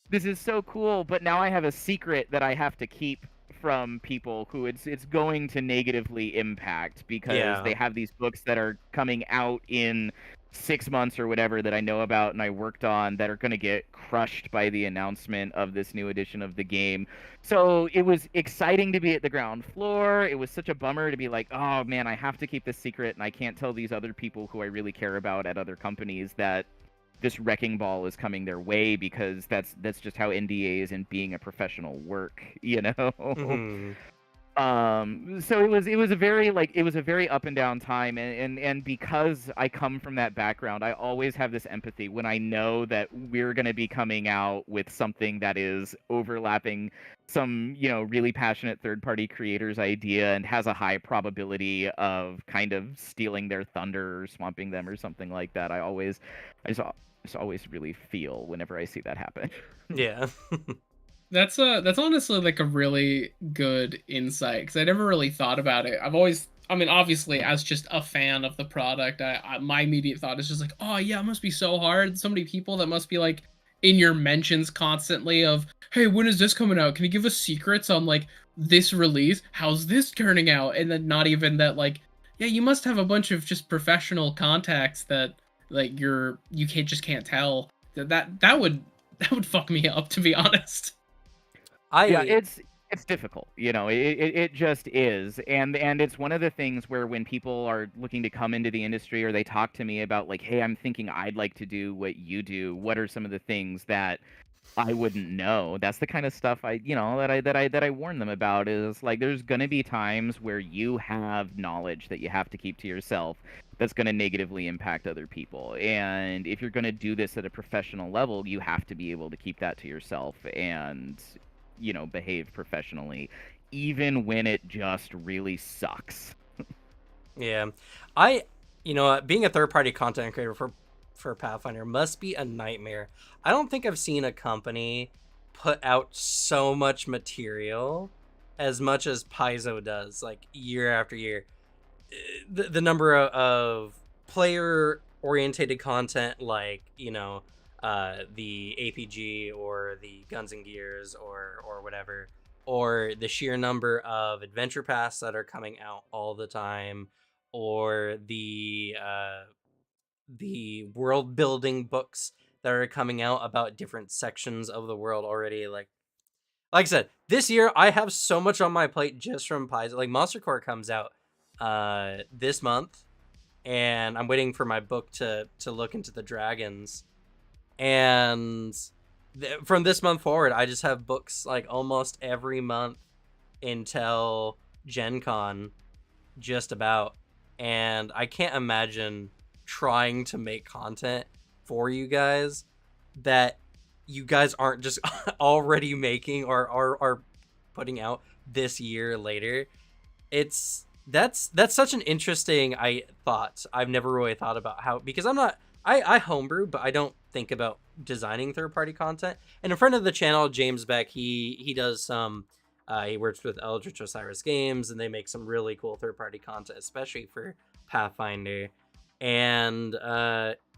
This is so cool, but now I have a secret that I have to keep from people who it's going to negatively impact because they have these books that are coming out in 6 months or whatever that I know about and I worked on that are going to get crushed by the announcement of this new edition of the game. So it was exciting to be at the ground floor. It was such a bummer to be like, oh man, I have to keep this secret and I can't tell these other people who I really care about at other companies that this wrecking ball is coming their way, because that's just how NDAs and being a professional work, Mm-hmm. So it was a very like it was a very up and down time, and because I come from that background, I always have this empathy when I know that we're going to be coming out with something that is overlapping some, really passionate third party creators idea and has a high probability of kind of stealing their thunder or swamping them or something like that. I just always really feel whenever I see that happen. Yeah. That's honestly like a really good insight because I never really thought about it. I mean, obviously, as just a fan of the product, my immediate thought is just like, oh yeah, it must be so hard. So many people that must be like in your mentions constantly of, hey, when is this coming out? Can you give us secrets on like this release? How's this turning out? And then not even that, like, yeah, you must have a bunch of just professional contacts that like you can't tell. That would fuck me up, to be honest. Yeah, I it's difficult, it just is, and it's one of the things where when people are looking to come into the industry or they talk to me about like, hey, I'm thinking I'd like to do what you do. What are some of the things that I wouldn't know? That's the kind of stuff that I warn them about is like there's gonna be times where you have knowledge that you have to keep to yourself that's gonna negatively impact other people. And if you're gonna do this at a professional level, you have to be able to keep that to yourself and behave professionally, even when it just really sucks. Yeah, I, being a third-party content creator for Pathfinder must be a nightmare. I don't think I've seen a company put out so much material as much as Paizo does, like year after year. The number of player orientated content, like the APG or the Guns and Gears or whatever, or the sheer number of adventure paths that are coming out all the time, or the world building books that are coming out about different sections of the world already. Like I said, this year I have so much on my plate just from Paizo. Like Monster Core comes out this month, and I'm waiting for my book to look into the dragons. And from this month forward, I just have books like almost every month until Gen Con, just about. And I can't imagine trying to make content for you guys that you guys aren't just already making or are putting out this year later. That's such an interesting thought. I've never really thought about how, because I homebrew, but I don't think about designing third party content. And in front of the channel, James Beck, he does some he works with Eldritch Osiris Games, and they make some really cool third party content, especially for Pathfinder. And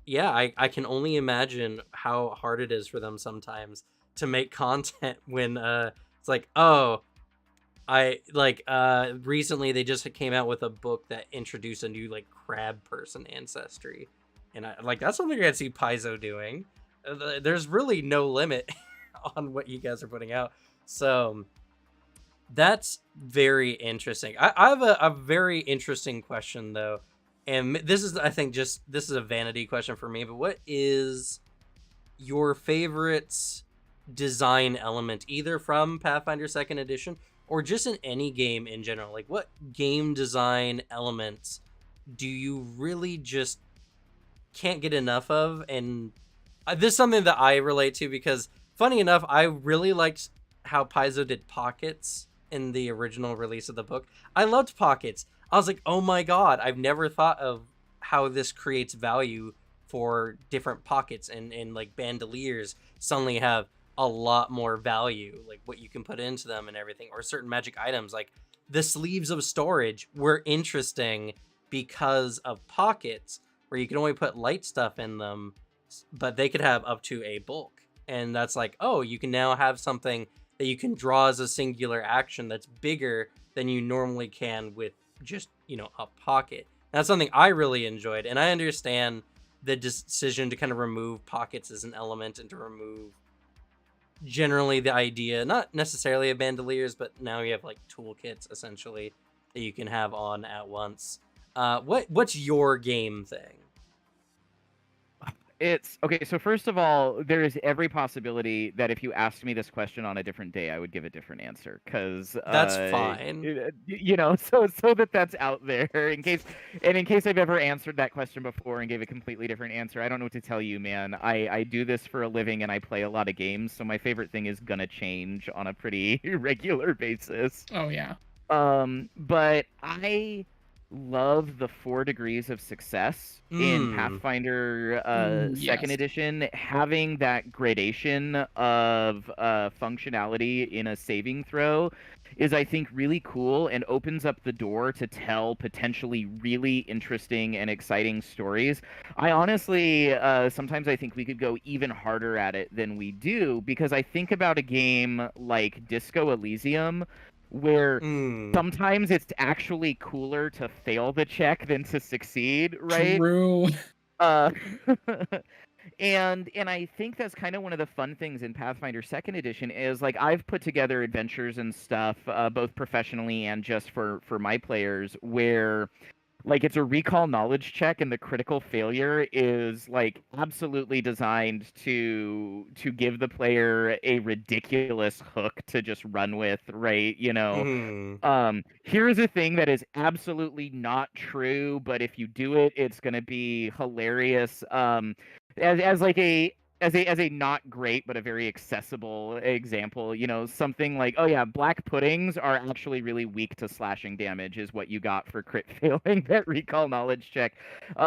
yeah, I can only imagine how hard it is for them sometimes to make content when it's like, oh, I like recently they just came out with a book that introduced a new like crab person ancestry, and I like that's something I see Paizo doing. There's really no limit on what you guys are putting out, so that's very interesting. I have a very interesting question though, and this is, I think, just this is a vanity question for me, but what is your favorite design element, either from Pathfinder Second Edition or just in any game in general? Like, what game design elements do you really just can't get enough of? And this is something that I relate to because, funny enough, I really liked how Paizo did pockets in the original release of the book. I loved pockets. I was like, oh my god, I've never thought of how this creates value for different pockets, and like bandoliers suddenly have a lot more value, like what you can put into them and everything, or certain magic items like the sleeves of storage were interesting because of pockets where you can only put light stuff in them, but they could have up to a bulk. And that's like, oh, you can now have something that you can draw as a singular action that's bigger than you normally can with just, a pocket. That's something I really enjoyed. And I understand the decision to kind of remove pockets as an element and to remove generally the idea, not necessarily of bandoliers, but now you have like toolkits essentially that you can have on at once. What's your game thing? It's okay. So first of all, there is every possibility that if you asked me this question on a different day, I would give a different answer. Because, That's fine. so that that's out there in case I've ever answered that question before and gave a completely different answer. I don't know what to tell you, man. I do this for a living and I play a lot of games, so my favorite thing is gonna change on a pretty regular basis. Oh yeah. But I love the 4 degrees of success in Mm. Pathfinder second Yes. edition. Having that gradation of functionality in a saving throw is, I think, really cool and opens up the door to tell potentially really interesting and exciting stories. I honestly, sometimes I think we could go even harder at it than we do, because I think about a game like Disco Elysium, where Mm. sometimes it's actually cooler to fail the check than to succeed, right? True. Uh, and I think that's kind of one of the fun things in Pathfinder Second Edition is, like, I've put together adventures and stuff, both professionally and just for my players, where, like, it's a recall knowledge check and the critical failure is, like, absolutely designed to give the player a ridiculous hook to just run with, right? Mm. Here's a thing that is absolutely not true, but if you do it, it's gonna be hilarious. As like a not great but a very accessible example, something like, oh yeah, black puddings are actually really weak to slashing damage, is what you got for crit failing that recall knowledge check,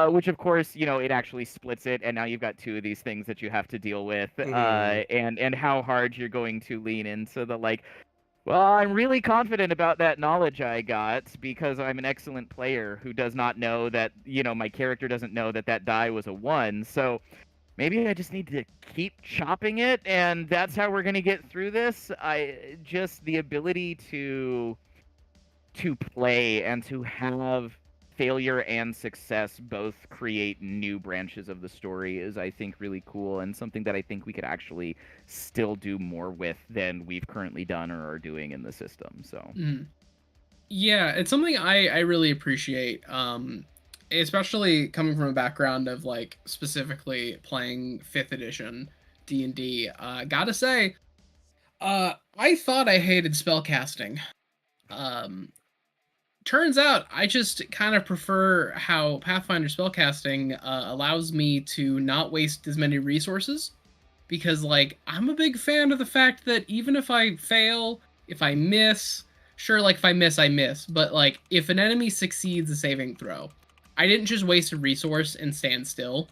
which of course, it actually splits it, and now you've got 2 of these things that you have to deal with, Mm. and how hard you're going to lean into the, like, well, I'm really confident about that knowledge I got because I'm an excellent player who does not know that, my character doesn't know that that die was a 1. So maybe I just need to keep chopping it, and that's how we're going to get through this. The ability to play and to have failure and success both create new branches of the story is, I think, really cool, and something that I think we could actually still do more with than we've currently done or are doing in the system. So Mm. Yeah, it's something I really appreciate. Especially coming from a background of like specifically playing 5th edition D&D. Gotta say, I thought I hated spellcasting. Um, Turns out I just kind of prefer how Pathfinder spellcasting allows me to not waste as many resources, because like I'm a big fan of the fact that even if I fail, if I miss, sure, like if I miss, but like if an enemy succeeds a saving throw, I didn't just waste a resource and stand still.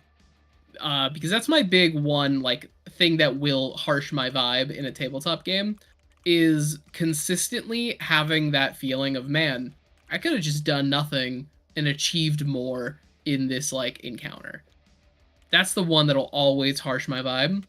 Because that's my big one like thing that will harsh my vibe in a tabletop game, is consistently having that feeling of, man, I could have just done nothing and achieved more in this like encounter. That's the one that'll always harsh my vibe.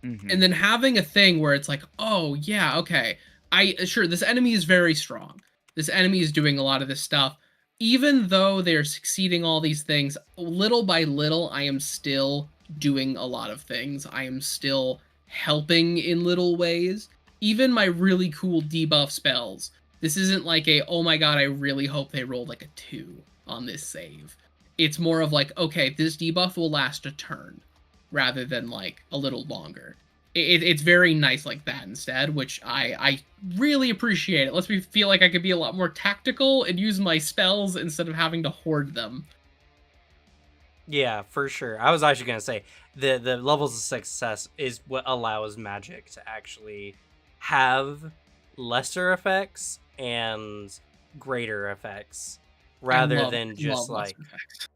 And then having a thing where it's like, oh yeah, okay, I sure this enemy is very strong. This enemy is doing a lot of this stuff. Even though they're succeeding all these things, little by little, I am still doing a lot of things. I am still helping in little ways. Even my really cool debuff spells. This isn't like a, oh my god, I really hope they rolled like a 2 on this save. It's more of like, okay, this debuff will last a turn rather than like a little longer. It's very nice like that instead, which I really appreciate. It lets me feel like I could be a lot more tactical and use my spells instead of having to hoard them. Yeah, for sure. I was actually gonna say the levels of success is what allows magic to actually have lesser effects and greater effects, I rather than just love lesser like effects.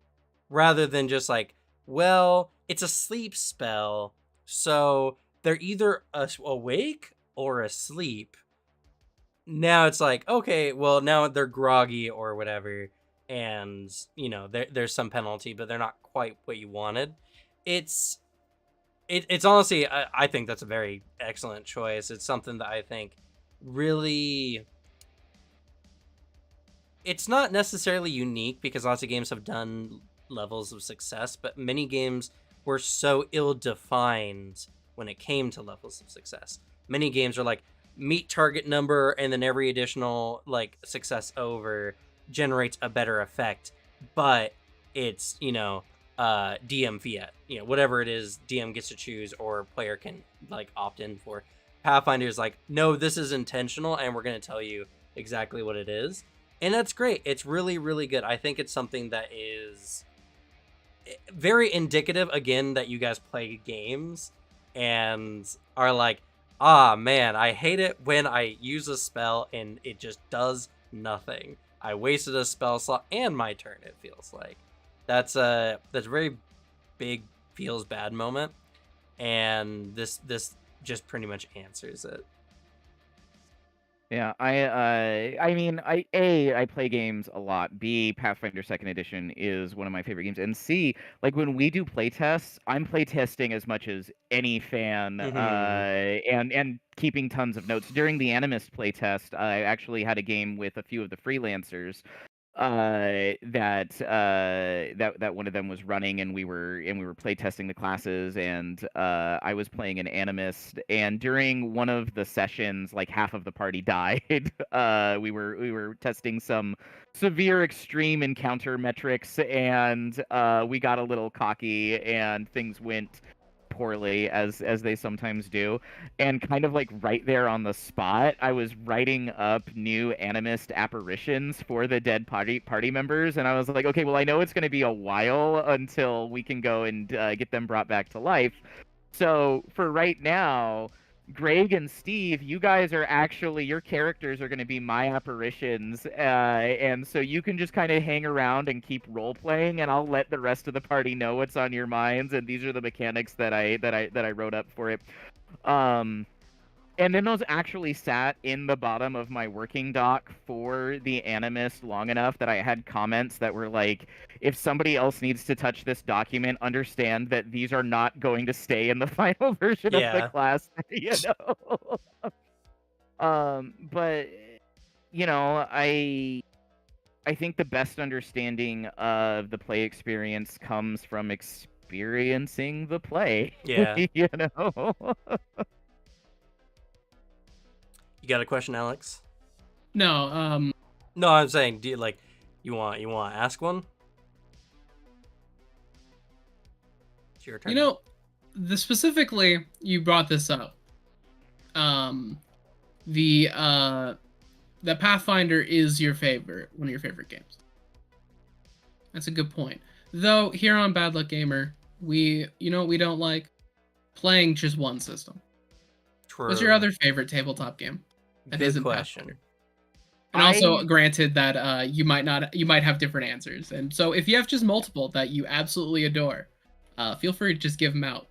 well, it's a sleep spell, so they're either awake or asleep. Now it's like, okay, well, now they're groggy or whatever, and there's some penalty, but they're not quite what you wanted. It's it's honestly, I think that's a very excellent choice. It's something that I think really, it's not necessarily unique because lots of games have done levels of success, but many games were so ill-defined when it came to levels of success. Many games are like meet target number, and then every additional like success over generates a better effect, but it's DM fiat. Whatever it is, DM gets to choose or player can like opt in for. Pathfinder is like, no, this is intentional, and we're gonna tell you exactly what it is, and that's great. It's really, really good. I think it's something that is very indicative, again, that you guys play games and are like, ah, man, I hate it when I use a spell and it just does nothing. I wasted a spell slot and my turn, it feels like. That's a very big feels bad moment, and this just pretty much answers it. Yeah, I mean, I play games a lot. B, Pathfinder Second Edition is one of my favorite games, and C, like when we do playtests, I'm playtesting as much as any fan, and keeping tons of notes. During the Animist playtest, I actually had a game with a few of the freelancers, that one of them was running, and we were playtesting the classes, and I was playing an animist, and during one of the sessions, like half of the party died. We were testing some severe extreme encounter metrics, and we got a little cocky, and things went poorly, as they sometimes do, and kind of like right there on the spot, I was writing up new animist apparitions for the dead party members, and I was like, okay, well, I know it's going to be a while until we can go and get them brought back to life, so for right now, Greg and Steve, you guys are actually, your characters are going to be my apparitions, and so you can just kind of hang around and keep role playing, and I'll let the rest of the party know what's on your minds, and these are the mechanics that I wrote up for it. And then those actually sat in the bottom of my working doc for the Animist long enough that I had comments that were like, if somebody else needs to touch this document, understand that these are not going to stay in the final version of the class, you know? But, you know, I think the best understanding of the play experience comes from experiencing the play. Yeah. You know? You got a question, Alex? No, No, I'm saying, do you want to ask one? It's your turn. you know, specifically, you brought this up. The Pathfinder is one of your favorite games. That's a good point. Though here on Bad Luck Gamer, we don't like playing just one system. True. What's your other favorite tabletop game? Good question. Pathfinder? And also, granted that you might have different answers, and so if you have just multiple that you absolutely adore, feel free to just give them out.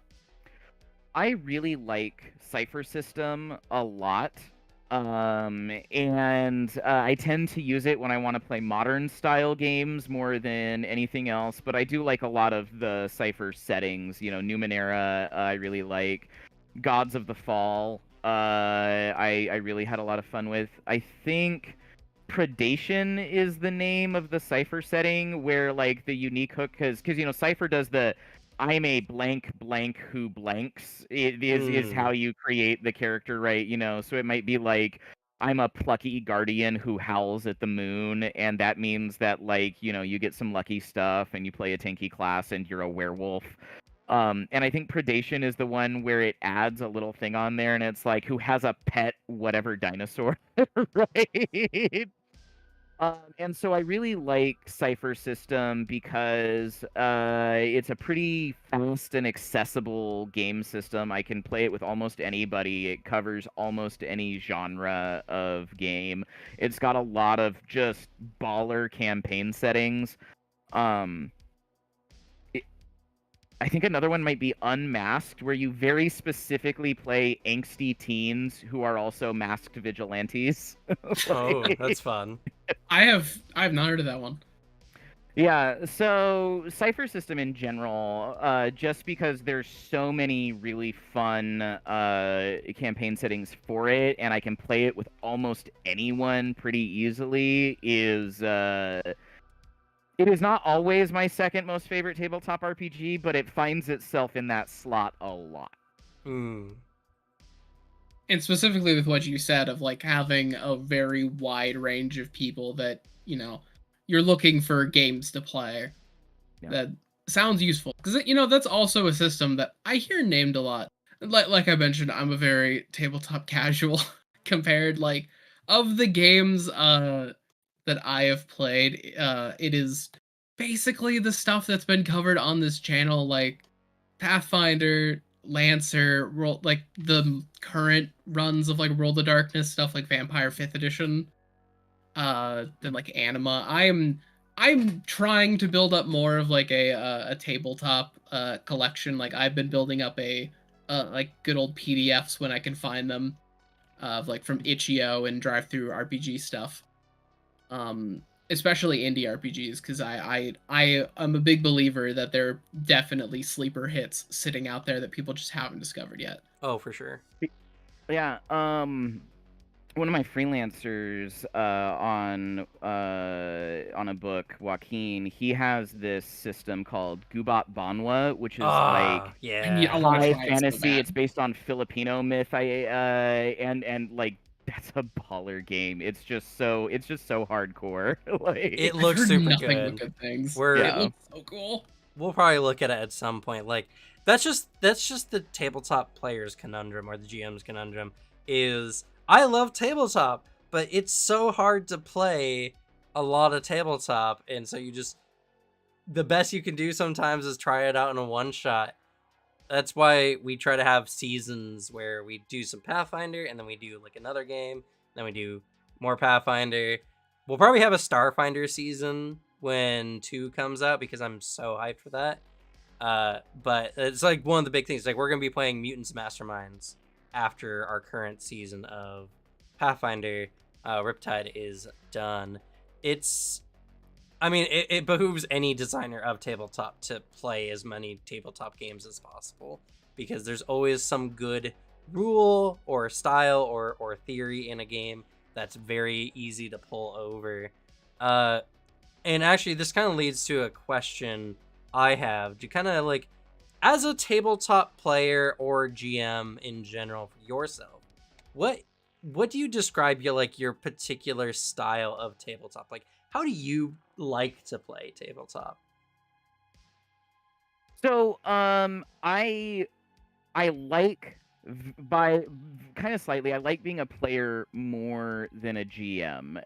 I really like Cypher System a lot, and I tend to use it when I want to play modern style games more than anything else. But I do like a lot of the Cypher settings. Numenera, I really like. Gods of the Fall, I really had a lot of fun with. I think Predation is the name of the Cypher setting, where like the unique hook, because Cypher does the I'm a blank who blanks. It is how you create the character, right? So it might be like I'm a plucky guardian who howls at the moon, and that means that you get some lucky stuff and you play a tanky class and you're a werewolf. And I think Predation is the one where it adds a little thing on there, and it's like, who has a pet whatever dinosaur, right? And so I really like Cypher System because it's a pretty fast and accessible game system. I can play it with almost anybody. It covers almost any genre of game. It's got a lot of just baller campaign settings. I think another one might be Unmasked, where you very specifically play angsty teens who are also masked vigilantes. Oh, that's fun. I have not heard of that one. Yeah, so Cypher System in general, just because there's so many really fun campaign settings for it, and I can play it with almost anyone pretty easily, it is not always my second most favorite tabletop RPG, but it finds itself in that slot a lot. And specifically with what you said of having a very wide range of people that, you're looking for games to play. Yeah. sounds useful because that's also a system that I hear named a lot. Like I mentioned, I'm a very tabletop casual compared of the games that I have played. It is basically the stuff that's been covered on this channel, like Pathfinder, Lancer, like the current runs of like World of Darkness stuff, like Vampire 5th Edition, then like Anima. I'm trying to build up more of like a tabletop collection. Like I've been building up a like good old PDFs when I can find them, of like from itch.io and drive through RPG stuff. Especially indie RPGs, because I am a big believer that there are definitely sleeper hits sitting out there that people just haven't discovered yet. Oh, for sure. Yeah. One of my freelancers on a book, Joaquin, he has this system called Gubat Banwa, which is like I yeah. want to high try it so fantasy. bad. It's based on Filipino myth. And like that's a baller game. It's just so hardcore. Like It I've looks heard super nothing good. but good things. We're It looks so cool. we'll probably look at it at some point. Like that's just the tabletop player's conundrum, or the GM's conundrum, is I love tabletop, but it's so hard to play a lot of tabletop, and so the best you can do sometimes is try it out in a one shot. That's why we try to have seasons where we do some Pathfinder, and then we do like another game, then we do more Pathfinder. We'll probably have a Starfinder season when 2 comes out, because I'm so hyped for that. But it's like one of the big things. Like we're gonna be playing Mutants Masterminds after our current season of Pathfinder. Riptide is done. It behooves any designer of tabletop to play as many tabletop games as possible, because there's always some good rule or style or theory in a game that's very easy to pull over. And actually, this kind of leads to a question I have. Do you kind of like, as a tabletop player or GM in general for yourself, what do you describe your particular style of tabletop? Like, how do you like to play tabletop? So, I like by kind of slightly. I like being a player more than a GM,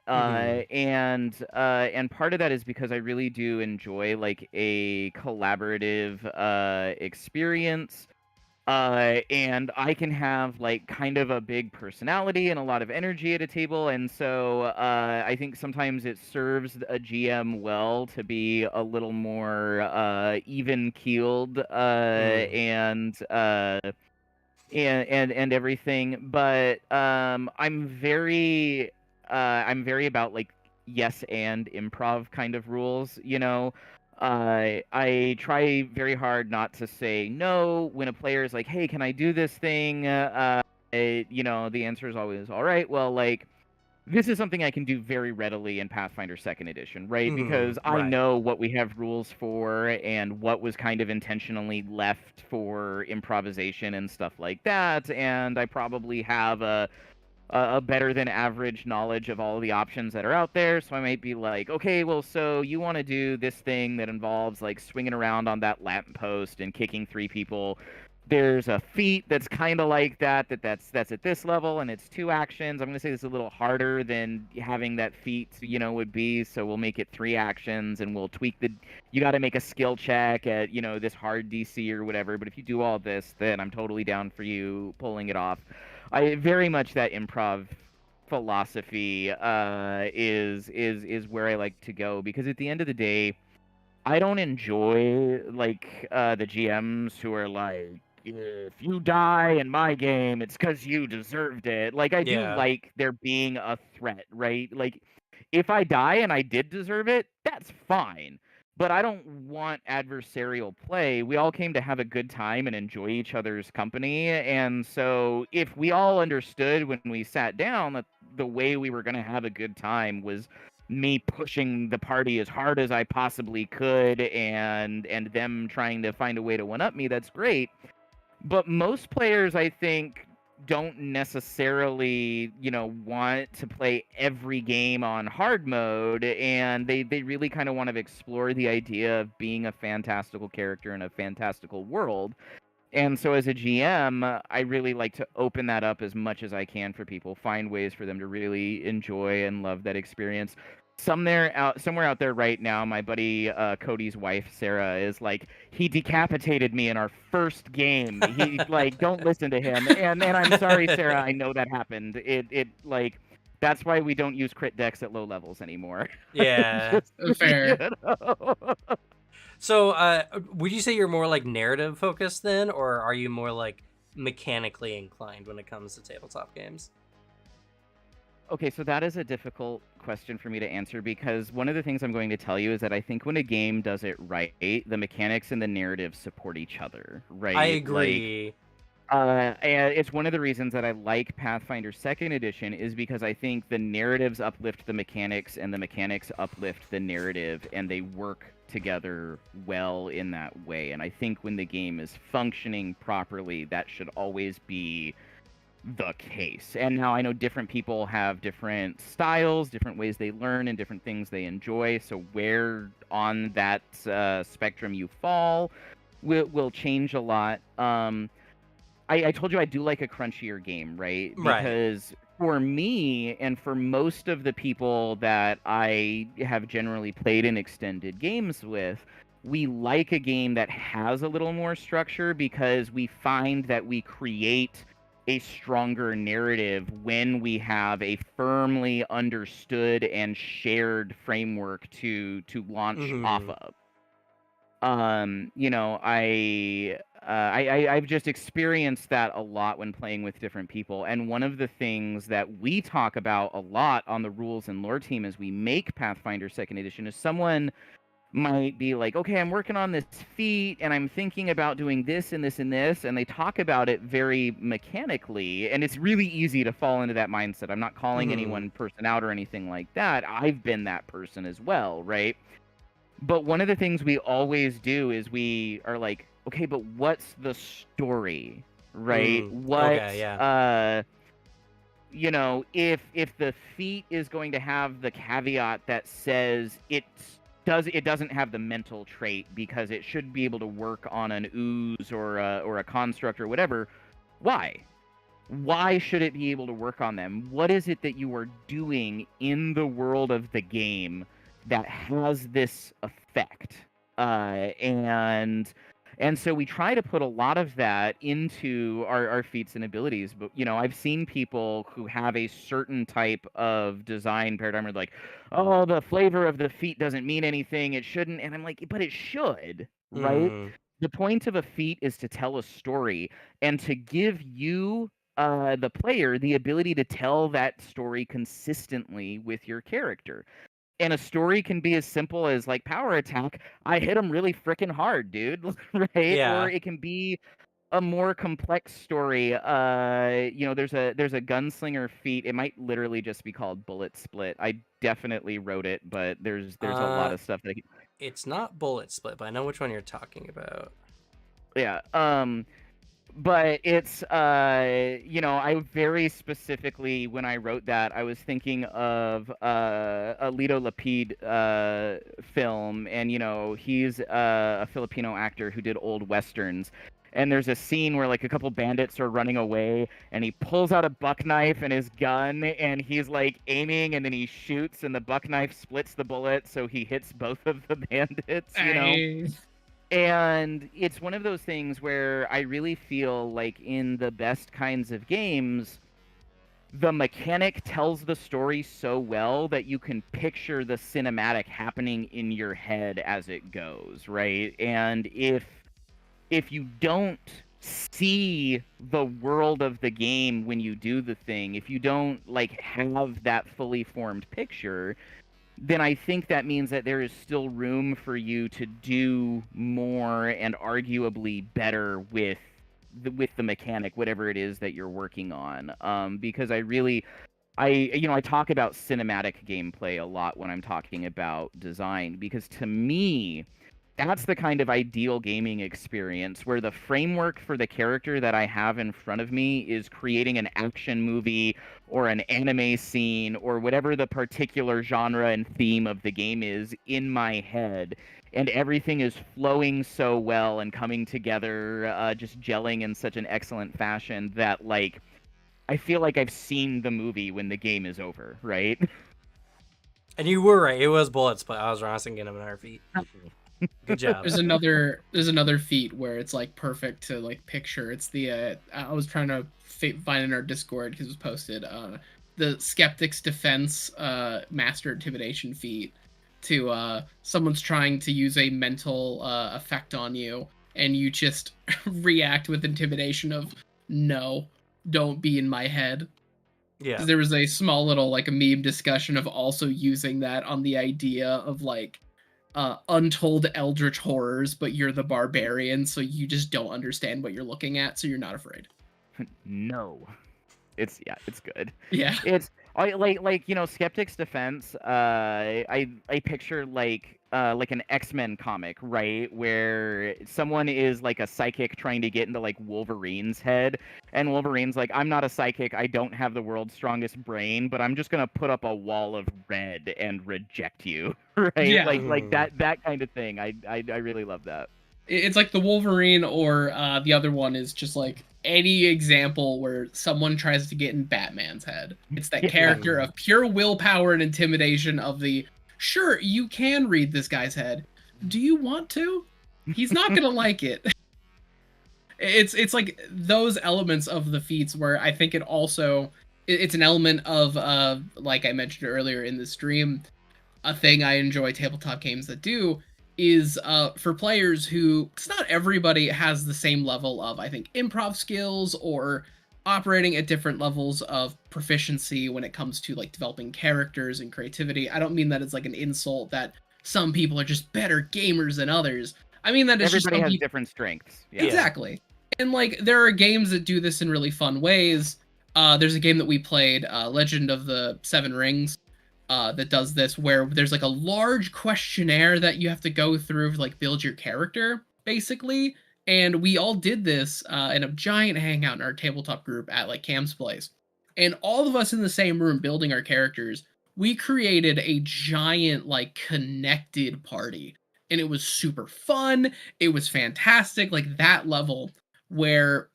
and part of that is because I really do enjoy like a collaborative experience. And I can have like kind of a big personality and a lot of energy at a table, and so I think sometimes it serves a GM well to be a little more even keeled and everything. But I'm very about like yes and improv kind of rules, you know. I try very hard not to say no when a player is like, "Hey, can I do this thing?" The answer is always, "All right, well, like this is something I can do very readily in Pathfinder Second Edition, right? Because I Right. know what we have rules for and what was kind of intentionally left for improvisation and stuff like that, and I probably have a better than average knowledge of all the options that are out there. So I might be like, okay, well, so you want to do this thing that involves like swinging around on that lamppost and kicking 3 people. There's a feat that's kind of like that's at this level, and it's 2 actions. I'm gonna say this is a little harder than having that feat, would be. So we'll make it 3 actions, and we'll tweak the. You got to make a skill check at this hard DC or whatever. But if you do all this, then I'm totally down for you pulling it off. I very much that improv philosophy is where I like to go, because at the end of the day, I don't enjoy like the GMs who are like, if you die in my game, it's because you deserved it. Like I do Yeah. like there being a threat, right? Like if I die and I did deserve it, that's fine. But I don't want adversarial play. We all came to have a good time and enjoy each other's company. And so if we all understood when we sat down that the way we were going to have a good time was me pushing the party as hard as I possibly could, and them trying to find a way to one up me, that's great. But most players, I think, don't necessarily, want to play every game on hard mode, and they really kind of want to explore the idea of being a fantastical character in a fantastical world. And so as a GM, I really like to open that up as much as I can for people, find ways for them to really enjoy and love that experience. Somewhere out there right now, my buddy Cody's wife, Sayre, is like, he decapitated me in our first game. He like, don't listen to him. And I'm sorry, Sayre, I know that happened. It like, that's why we don't use crit decks at low levels anymore. Yeah. Fair. So, would you say you're more like narrative focused then, or are you more like mechanically inclined when it comes to tabletop games? Okay, so that is a difficult question for me to answer, because one of the things I'm going to tell you is that I think when a game does it right, the mechanics and the narrative support each other, right? I agree. And it's one of the reasons that I like Pathfinder 2nd Edition, is because I think the narratives uplift the mechanics and the mechanics uplift the narrative, and they work together well in that way. And I think when the game is functioning properly, that should always be the case. And now I know different people have different styles, different ways they learn, and different things they enjoy. So where on that spectrum you fall will change a lot. I told you I do like a crunchier game, right? Right. Because for me, and for most of the people that I have generally played in extended games with, we like a game that has a little more structure, because we find that we create a stronger narrative when we have a firmly understood and shared framework to launch off of. I've just experienced that a lot when playing with different people. And one of the things that we talk about a lot on the rules and lore team as we make Pathfinder 2nd Edition is someone might be like, okay, I'm working on this feat and I'm thinking about doing this and this and this. And they talk about it very mechanically. And it's really easy to fall into that mindset. I'm not calling any one person out or anything like that. I've been that person as well, right? But one of the things we always do is we are like, okay, but what's the story, right? Okay, yeah. If the feat is going to have the caveat that says it doesn't have the mental trait because it should be able to work on an ooze or a construct or whatever, why? Why should it be able to work on them? What is it that you are doing in the world of the game that has this effect? And so we try to put a lot of that into our feats and abilities. But, I've seen people who have a certain type of design paradigm where like, oh, the flavor of the feat doesn't mean anything. It shouldn't. And I'm like, but it should, right? The point of a feat is to tell a story and to give you, the player, the ability to tell that story consistently with your character. And a story can be as simple as like power attack. I hit him really freaking hard, dude. Right? Yeah. Or it can be a more complex story. There's a gunslinger feat. It might literally just be called Bullet Split. I definitely wrote it, but there's a lot of stuff that it's not Bullet Split, but I know which one you're talking about. Yeah. But it's I very specifically, when I wrote that, I was thinking of a Lito Lapid film, and he's a Filipino actor who did old westerns. And there's a scene where like a couple bandits are running away, and he pulls out a buck knife and his gun, and he's like aiming, and then he shoots, and the buck knife splits the bullet, so he hits both of the bandits. And it's one of those things where I really feel like in the best kinds of games, the mechanic tells the story so well that you can picture the cinematic happening in your head as it goes, right? And if you don't see the world of the game when you do the thing, if you don't like have that fully formed picture, then I think that means that there is still room for you to do more and arguably better with the mechanic, whatever it is that you're working on. Because I talk about cinematic gameplay a lot when I'm talking about design, because to me, that's the kind of ideal gaming experience where the framework for the character that I have in front of me is creating an action movie or an anime scene or whatever the particular genre and theme of the game is in my head. And everything is flowing so well and coming together, just gelling in such an excellent fashion that, like, I feel like I've seen the movie when the game is over, right? And you were right. It was bullets, but I was wrong. I was thinking of another feat. Good job. There's another feat where it's like perfect to like picture. It's the I was trying to find in our Discord because it was posted. The Skeptic's Defense Master Intimidation feat to someone's trying to use a mental effect on you, and you just react with intimidation of no, don't be in my head. Yeah. There was a small little like a meme discussion of also using that on the idea of like untold eldritch horrors, but you're the barbarian, so you just don't understand what you're looking at, so you're not afraid. No. It's good. Yeah. It's like Skeptic's Defense. I picture like an X-Men comic, right, where someone is like a psychic trying to get into like Wolverine's head, and Wolverine's like, I'm not a psychic, I don't have the world's strongest brain, but I'm just gonna put up a wall of red and reject you, right? Yeah. Like that kind of thing. I really love that. It's like the Wolverine, or the other one is just like any example where someone tries to get in Batman's head. It's that character of pure willpower and intimidation of the, sure, you can read this guy's head. Do you want to? He's not gonna like it. It's like those elements of the feats where I think it's an element of like I mentioned earlier in the stream, a thing I enjoy tabletop games that do is for players who, because not everybody has the same level of, I think, improv skills or operating at different levels of proficiency when it comes to like developing characters and creativity. I don't mean that it's like an insult that some people are just better gamers than others. I mean that it's everybody just has different strengths. Yeah. Exactly. And like there are games that do this in really fun ways. There's a game that we played, Legend of the Seven Rings, that does this, where there's like a large questionnaire that you have to go through to like build your character, basically. And we all did this in a giant hangout in our tabletop group at like Cam's place. And all of us in the same room building our characters, we created a giant like connected party. And it was super fun. It was fantastic. Like that level where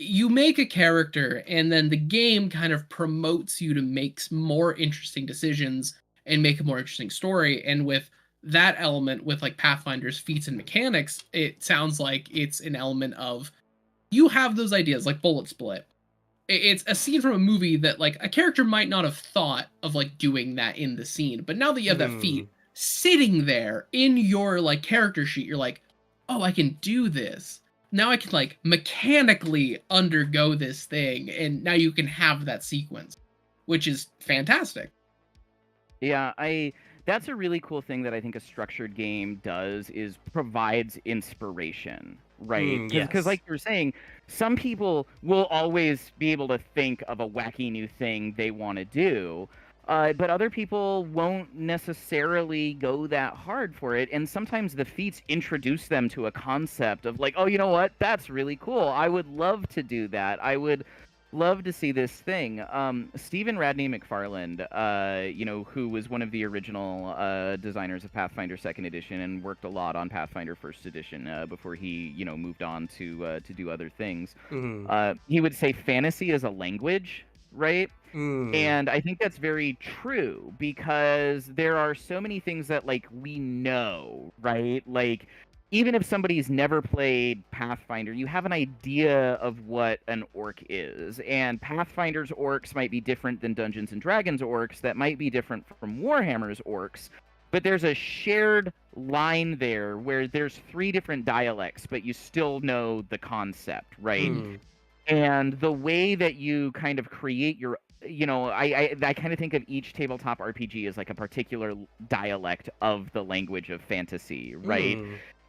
you make a character and then the game kind of promotes you to make more interesting decisions and make a more interesting story. And with that element, with like Pathfinder's feats and mechanics, it sounds like it's an element of, you have those ideas like bullet split. It's a scene from a movie that like a character might not have thought of like doing that in the scene, but now that you have that feat sitting there in your like character sheet, you're like, oh, I can do this. Now I can like mechanically undergo this thing, and now you can have that sequence, which is fantastic. Yeah, that's a really cool thing that I think a structured game does, is provides inspiration, right? Because like you were saying, some people will always be able to think of a wacky new thing they want to do. But other people won't necessarily go that hard for it, and sometimes the feats introduce them to a concept of like, oh, you know what? That's really cool. I would love to do that. I would love to see this thing. Stephen Radney McFarland, who was one of the original designers of Pathfinder Second Edition and worked a lot on Pathfinder First Edition before he, moved on to do other things. He would say fantasy is a language, right? And I think that's very true, because there are so many things that like we know, right? Like even if somebody's never played Pathfinder, you have an idea of what an orc is. And Pathfinder's orcs might be different than Dungeons and Dragons orcs, that might be different from Warhammer's orcs. But there's a shared line there where there's 3 different dialects, but you still know the concept, right? And the way that you kind of create your, I kind of think of each tabletop RPG as like a particular dialect of the language of fantasy, right?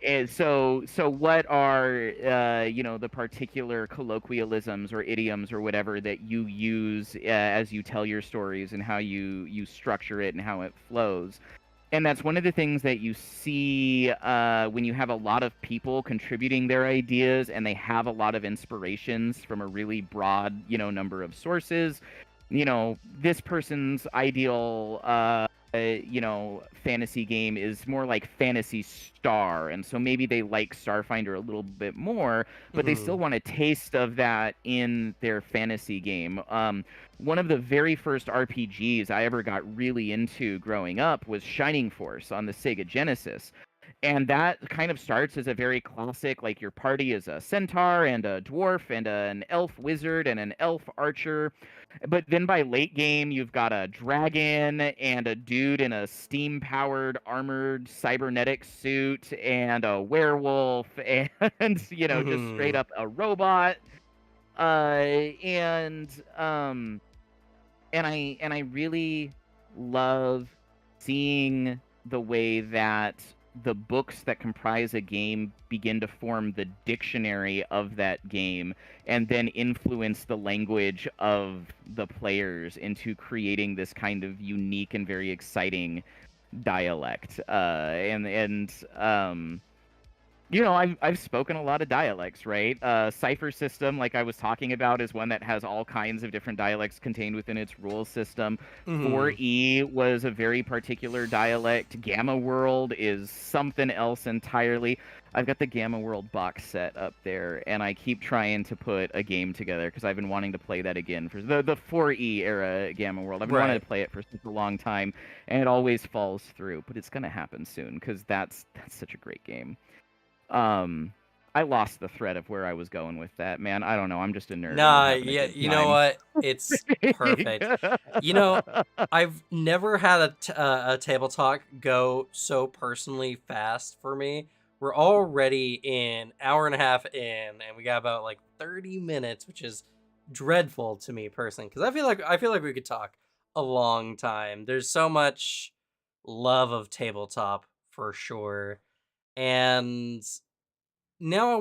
And so what are the particular colloquialisms or idioms or whatever that you use as you tell your stories, and how you structure it and how it flows? And that's one of the things that you see when you have a lot of people contributing their ideas and they have a lot of inspirations from a really broad, number of sources. This person's ideal, fantasy game is more like Fantasy Star. And so maybe they like Starfinder a little bit more, but they still want a taste of that in their fantasy game. One of the very first RPGs I ever got really into growing up was Shining Force on the Sega Genesis. And that kind of starts as a very classic, like your party is a centaur and a dwarf and an elf wizard and an elf archer. But then by late game, you've got a dragon and a dude in a steam-powered armored cybernetic suit and a werewolf and, just straight up a robot. And I really love seeing the way that the books that comprise a game begin to form the dictionary of that game and then influence the language of the players into creating this kind of unique and very exciting dialect. I've spoken a lot of dialects, right? Cipher system, like I was talking about, is one that has all kinds of different dialects contained within its rule system. 4E was a very particular dialect. Gamma World is something else entirely. I've got the Gamma World box set up there, and I keep trying to put a game together because I've been wanting to play that again for the 4E era Gamma World. I've been wanting to play it for such a long time, and it always falls through. But it's going to happen soon because that's such a great game. I lost the thread of where I was going with that, man. I don't know. I'm just a nerd. Nah, yeah, you know what? It's perfect. I've never had a table talk go so personally fast for me. We're already an hour and a half in, and we got about like 30 minutes, which is dreadful to me personally, because I feel like we could talk a long time. There's so much love of tabletop for sure. And now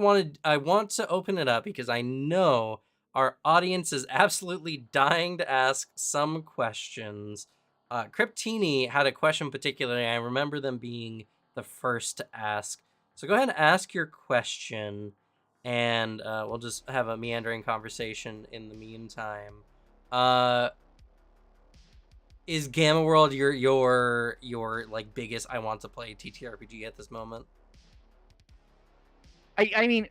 I want to open it up because I know our audience is absolutely dying to ask some questions. Cryptini had a question particularly. I remember them being the first to ask. So go ahead and ask your question, and we'll just have a meandering conversation in the meantime. Is Gamma World your like biggest I want to play TTRPG at this moment? I mean,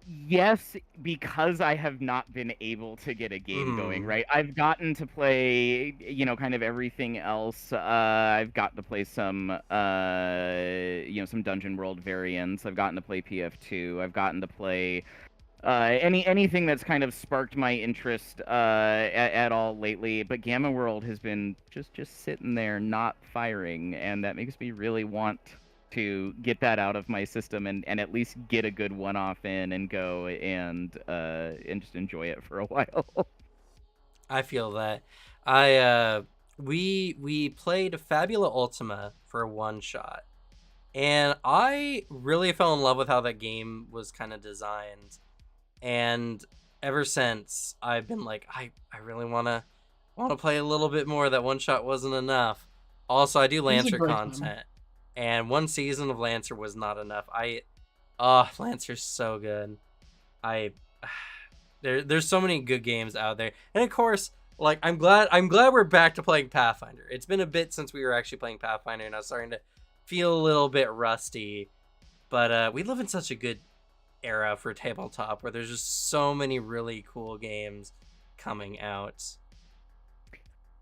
yes, because I have not been able to get a game going, right? I've gotten to play, kind of everything else. I've gotten to play some, some Dungeon World variants. I've gotten to play PF2. I've gotten to play anything that's kind of sparked my interest at all lately. But Gamma World has been just sitting there, not firing, and that makes me really want to get that out of my system and at least get a good one-off in and go and just enjoy it for a while. I feel that. We played Fabula Ultima for one shot, and I really fell in love with how that game was kind of designed. And ever since, I've been like, I really wanna play a little bit more. That one shot wasn't enough. Also, I do Lancer content. And one season of Lancer was not enough. Lancer's so good. There's so many good games out there. And of course, like I'm glad we're back to playing Pathfinder. It's been a bit since we were actually playing Pathfinder, and I was starting to feel a little bit rusty. But we live in such a good era for tabletop where there's just so many really cool games coming out.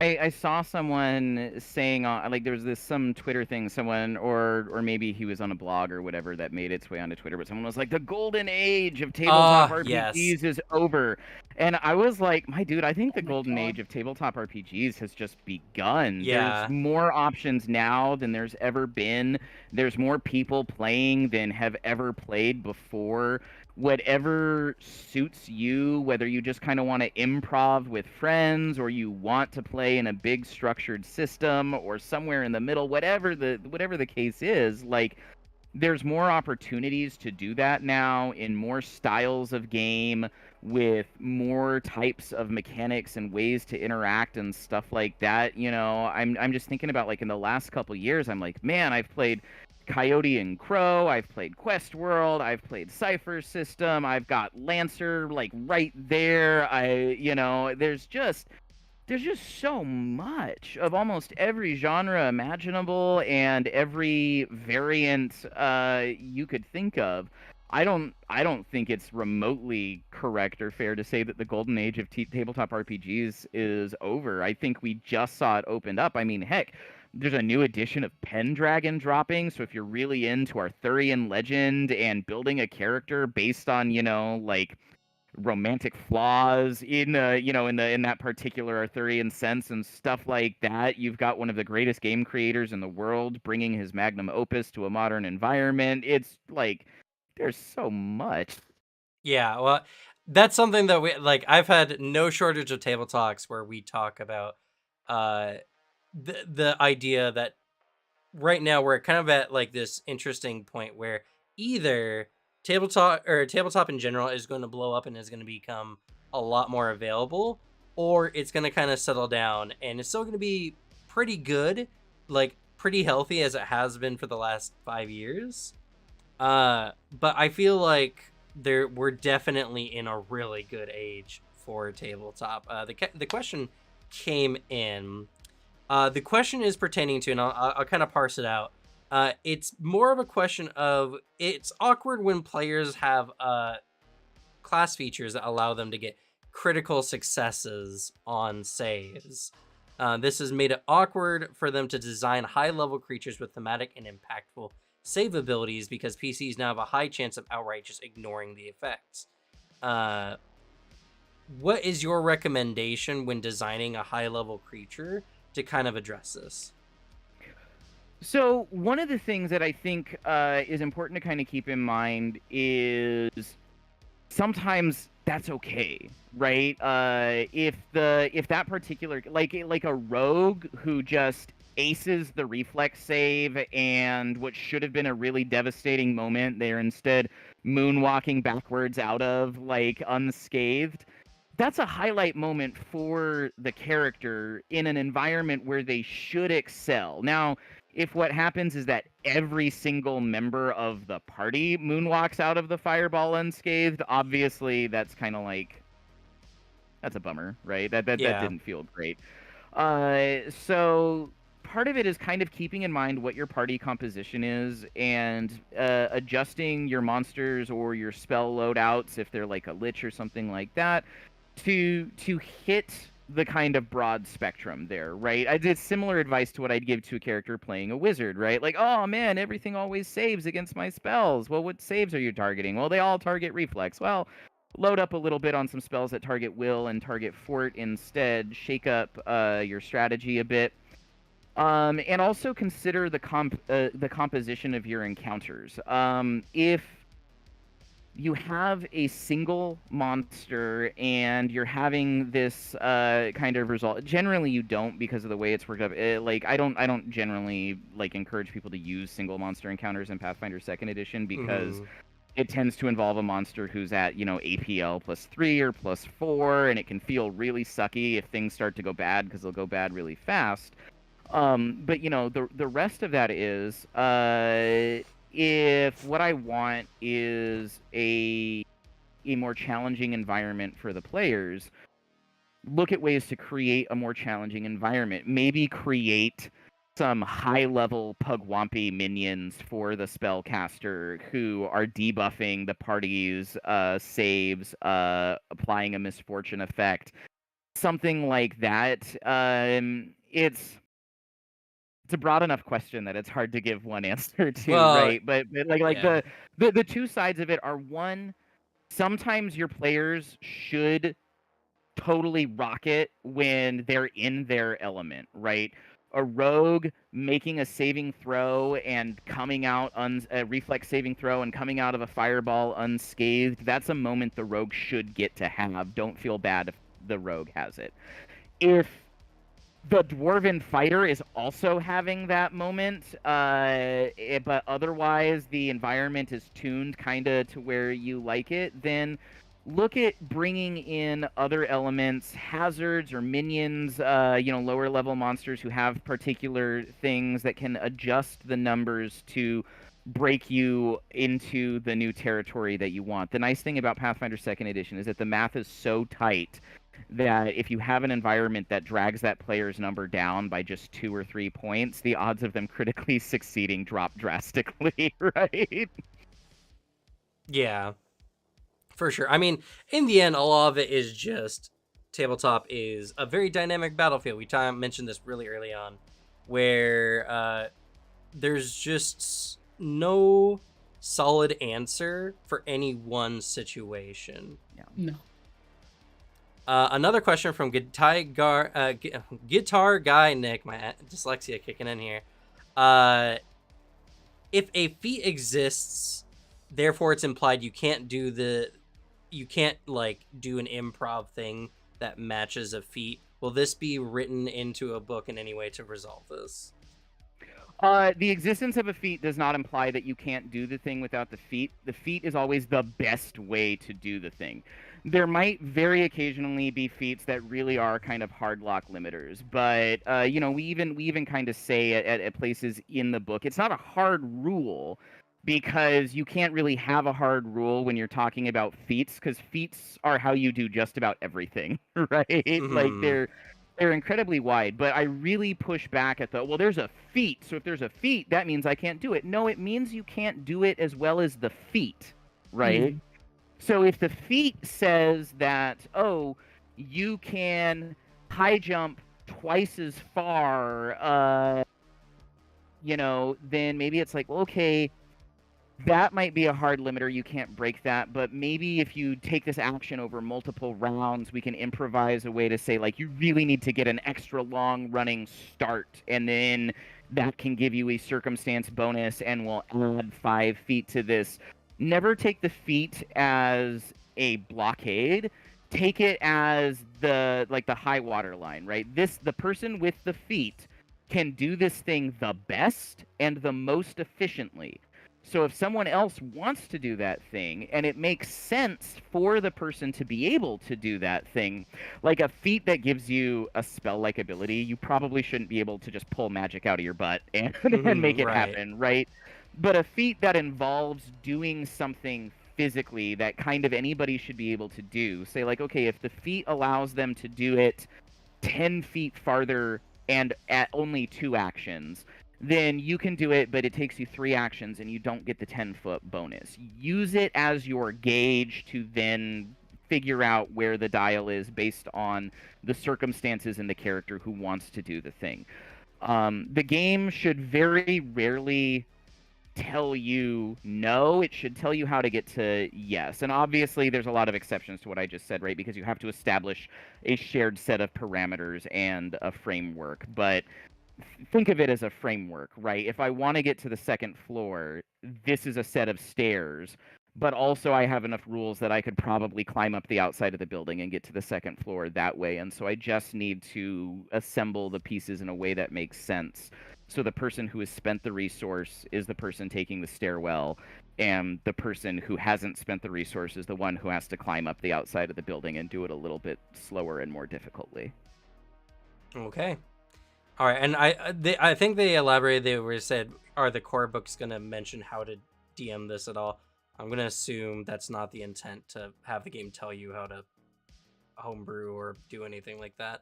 I saw someone saying like there was some Twitter thing, someone or maybe he was on a blog or whatever that made its way onto Twitter, but someone was like, the golden age of tabletop RPGs is over. And I was like, my dude, I think the golden age of tabletop RPGs has just begun. There's more options now than there's ever been. There's more people playing than have ever played before. Whatever suits you, whether you just kind of want to improv with friends or you want to play in a big structured system or somewhere in the middle, whatever the case is, like there's more opportunities to do that now in more styles of game with more types of mechanics and ways to interact and stuff like that. I'm just thinking about, like, in the last couple years, I'm like, man, I've played Coyote and Crow, I've played Quest World, I've played Cypher System, I've got Lancer, like, right there. There's just so much of almost every genre imaginable and every variant you could think of. I don't think it's remotely correct or fair to say that the golden age of tabletop RPGs is over. I think we just saw it opened up. I mean, heck, there's a new edition of Pendragon dropping, so if you're really into Arthurian legend and building a character based on, like, romantic flaws in that particular Arthurian sense and stuff like that. You've got one of the greatest game creators in the world bringing his magnum opus to a modern environment. It's like there's so much. Yeah, well, that's something that we like. I've had no shortage of table talks where we talk about uh the idea that right now we're kind of at like this interesting point where either tabletop in general is going to blow up and is going to become a lot more available, or it's going to kind of settle down and it's still going to be pretty good, like pretty healthy as it has been for the last 5 years. But I feel like we're definitely in a really good age for tabletop. The question came in. The question is pertaining to, and I'll kind of parse it out. It's more of a question of it's awkward when players have class features that allow them to get critical successes on saves. This has made it awkward for them to design high-level creatures with thematic and impactful save abilities because PCs now have a high chance of outright just ignoring the effects. What is your recommendation when designing a high-level creature to kind of address this? So one of the things that I think is important to kind of keep in mind is sometimes that's okay, right? If that particular, like a rogue who just aces the reflex save and what should have been a really devastating moment, they're instead moonwalking backwards out of, like, unscathed. That's a highlight moment for the character in an environment where they should excel. Now, if what happens is that every single member of the party moonwalks out of the fireball unscathed, obviously that's kind of like, that's a bummer, right? That Yeah. didn't feel great. So part of it is kind of keeping in mind what your party composition is and adjusting your monsters or your spell loadouts if they're like a lich or something like that to hit the kind of broad spectrum there, right? I did similar advice to what I'd give to a character playing a wizard, right? Like, oh man, everything always saves against my spells. Well, what saves are you targeting? Well, they all target reflex. Well, load up a little bit on some spells that target will and target fort instead. Shake up your strategy a bit. And also consider the composition of your encounters. If you have a single monster and you're having this kind of result. Generally, you don't because of the way it's worked up. I don't generally like encourage people to use single monster encounters in Pathfinder Second Edition because it tends to involve a monster who's at APL +3 or +4, and it can feel really sucky if things start to go bad because they'll go bad really fast. But the rest of that is if what I want is a more challenging environment for the players, look at ways to create a more challenging environment. Maybe create some high-level Pugwampy minions for the spellcaster who are debuffing the party's saves, applying a misfortune effect, something like that. It's a broad enough question that it's hard to give one answer to, Well, right? But yeah. the two sides of it are, one, sometimes your players should totally rock it when they're in their element, right? A rogue making a saving throw and coming out a reflex saving throw and coming out of a fireball unscathed, that's a moment the rogue should get to have. Don't feel bad if the rogue has it. If The Dwarven Fighter is also having that moment, but otherwise the environment is tuned kind of to where you like it. Then look at bringing in other elements, hazards or minions, lower level monsters who have particular things that can adjust the numbers to break you into the new territory that you want. The nice thing about Pathfinder 2nd Edition is that the math is so tight that if you have an environment that drags that player's number down by just 2 or 3 points, the odds of them critically succeeding drop drastically, right? Yeah, for sure. I mean, in the end, a lot of it is just tabletop is a very dynamic battlefield. We mentioned this really early on, where there's just no solid answer for any one situation. No. Another question from Guitar Guy Nick, my dyslexia kicking in here. If a feat exists, therefore it's implied you can't do an improv thing that matches a feat. Will this be written into a book in any way to resolve this? The existence of a feat does not imply that you can't do the thing without the feat. The feat is always the best way to do the thing. There might very occasionally be feats that really are kind of hard lock limiters, but we even kind of say at places in the book, it's not a hard rule because you can't really have a hard rule when you're talking about feats, because feats are how you do just about everything, right? Mm-hmm. Like they're incredibly wide, but I really push back at well, there's a feat, so if there's a feat, that means I can't do it. No, it means you can't do it as well as the feat, right? So if the feat says that, oh, you can high jump twice as far, then maybe it's like, well, okay, that might be a hard limiter. You can't break that. But maybe if you take this action over multiple rounds, we can improvise a way to say, like, you really need to get an extra long running start. And then that can give you a circumstance bonus and we'll add 5 feet to this. Never take the feat as a blockade. Take it as the high water line, right? The person with the feat can do this thing the best and the most efficiently. So if someone else wants to do that thing, and it makes sense for the person to be able to do that thing, like a feat that gives you a spell-like ability, you probably shouldn't be able to just pull magic out of your butt and make it happen, right? But a feat that involves doing something physically that kind of anybody should be able to do, say like, okay, if the feat allows them to do it 10 feet farther and at only 2 actions, then you can do it, but it takes you 3 actions and you don't get the 10-foot bonus. Use it as your gauge to then figure out where the dial is based on the circumstances and the character who wants to do the thing. The game should very rarely tell you no. It should tell you how to get to yes. And obviously there's a lot of exceptions to what I just said, right? Because you have to establish a shared set of parameters and a framework. But think of it as a framework, right? If I want to get to the 2nd floor, this is a set of stairs, but also I have enough rules that I could probably climb up the outside of the building and get to the 2nd floor that way. And so I just need to assemble the pieces in a way that makes sense. So the person who has spent the resource is the person taking the stairwell, and the person who hasn't spent the resource is the one who has to climb up the outside of the building and do it a little bit slower and more difficultly. Okay. All right, and I think they elaborated. They said, are the core books going to mention how to DM this at all? I'm going to assume that's not the intent, to have the game tell you how to homebrew or do anything like that.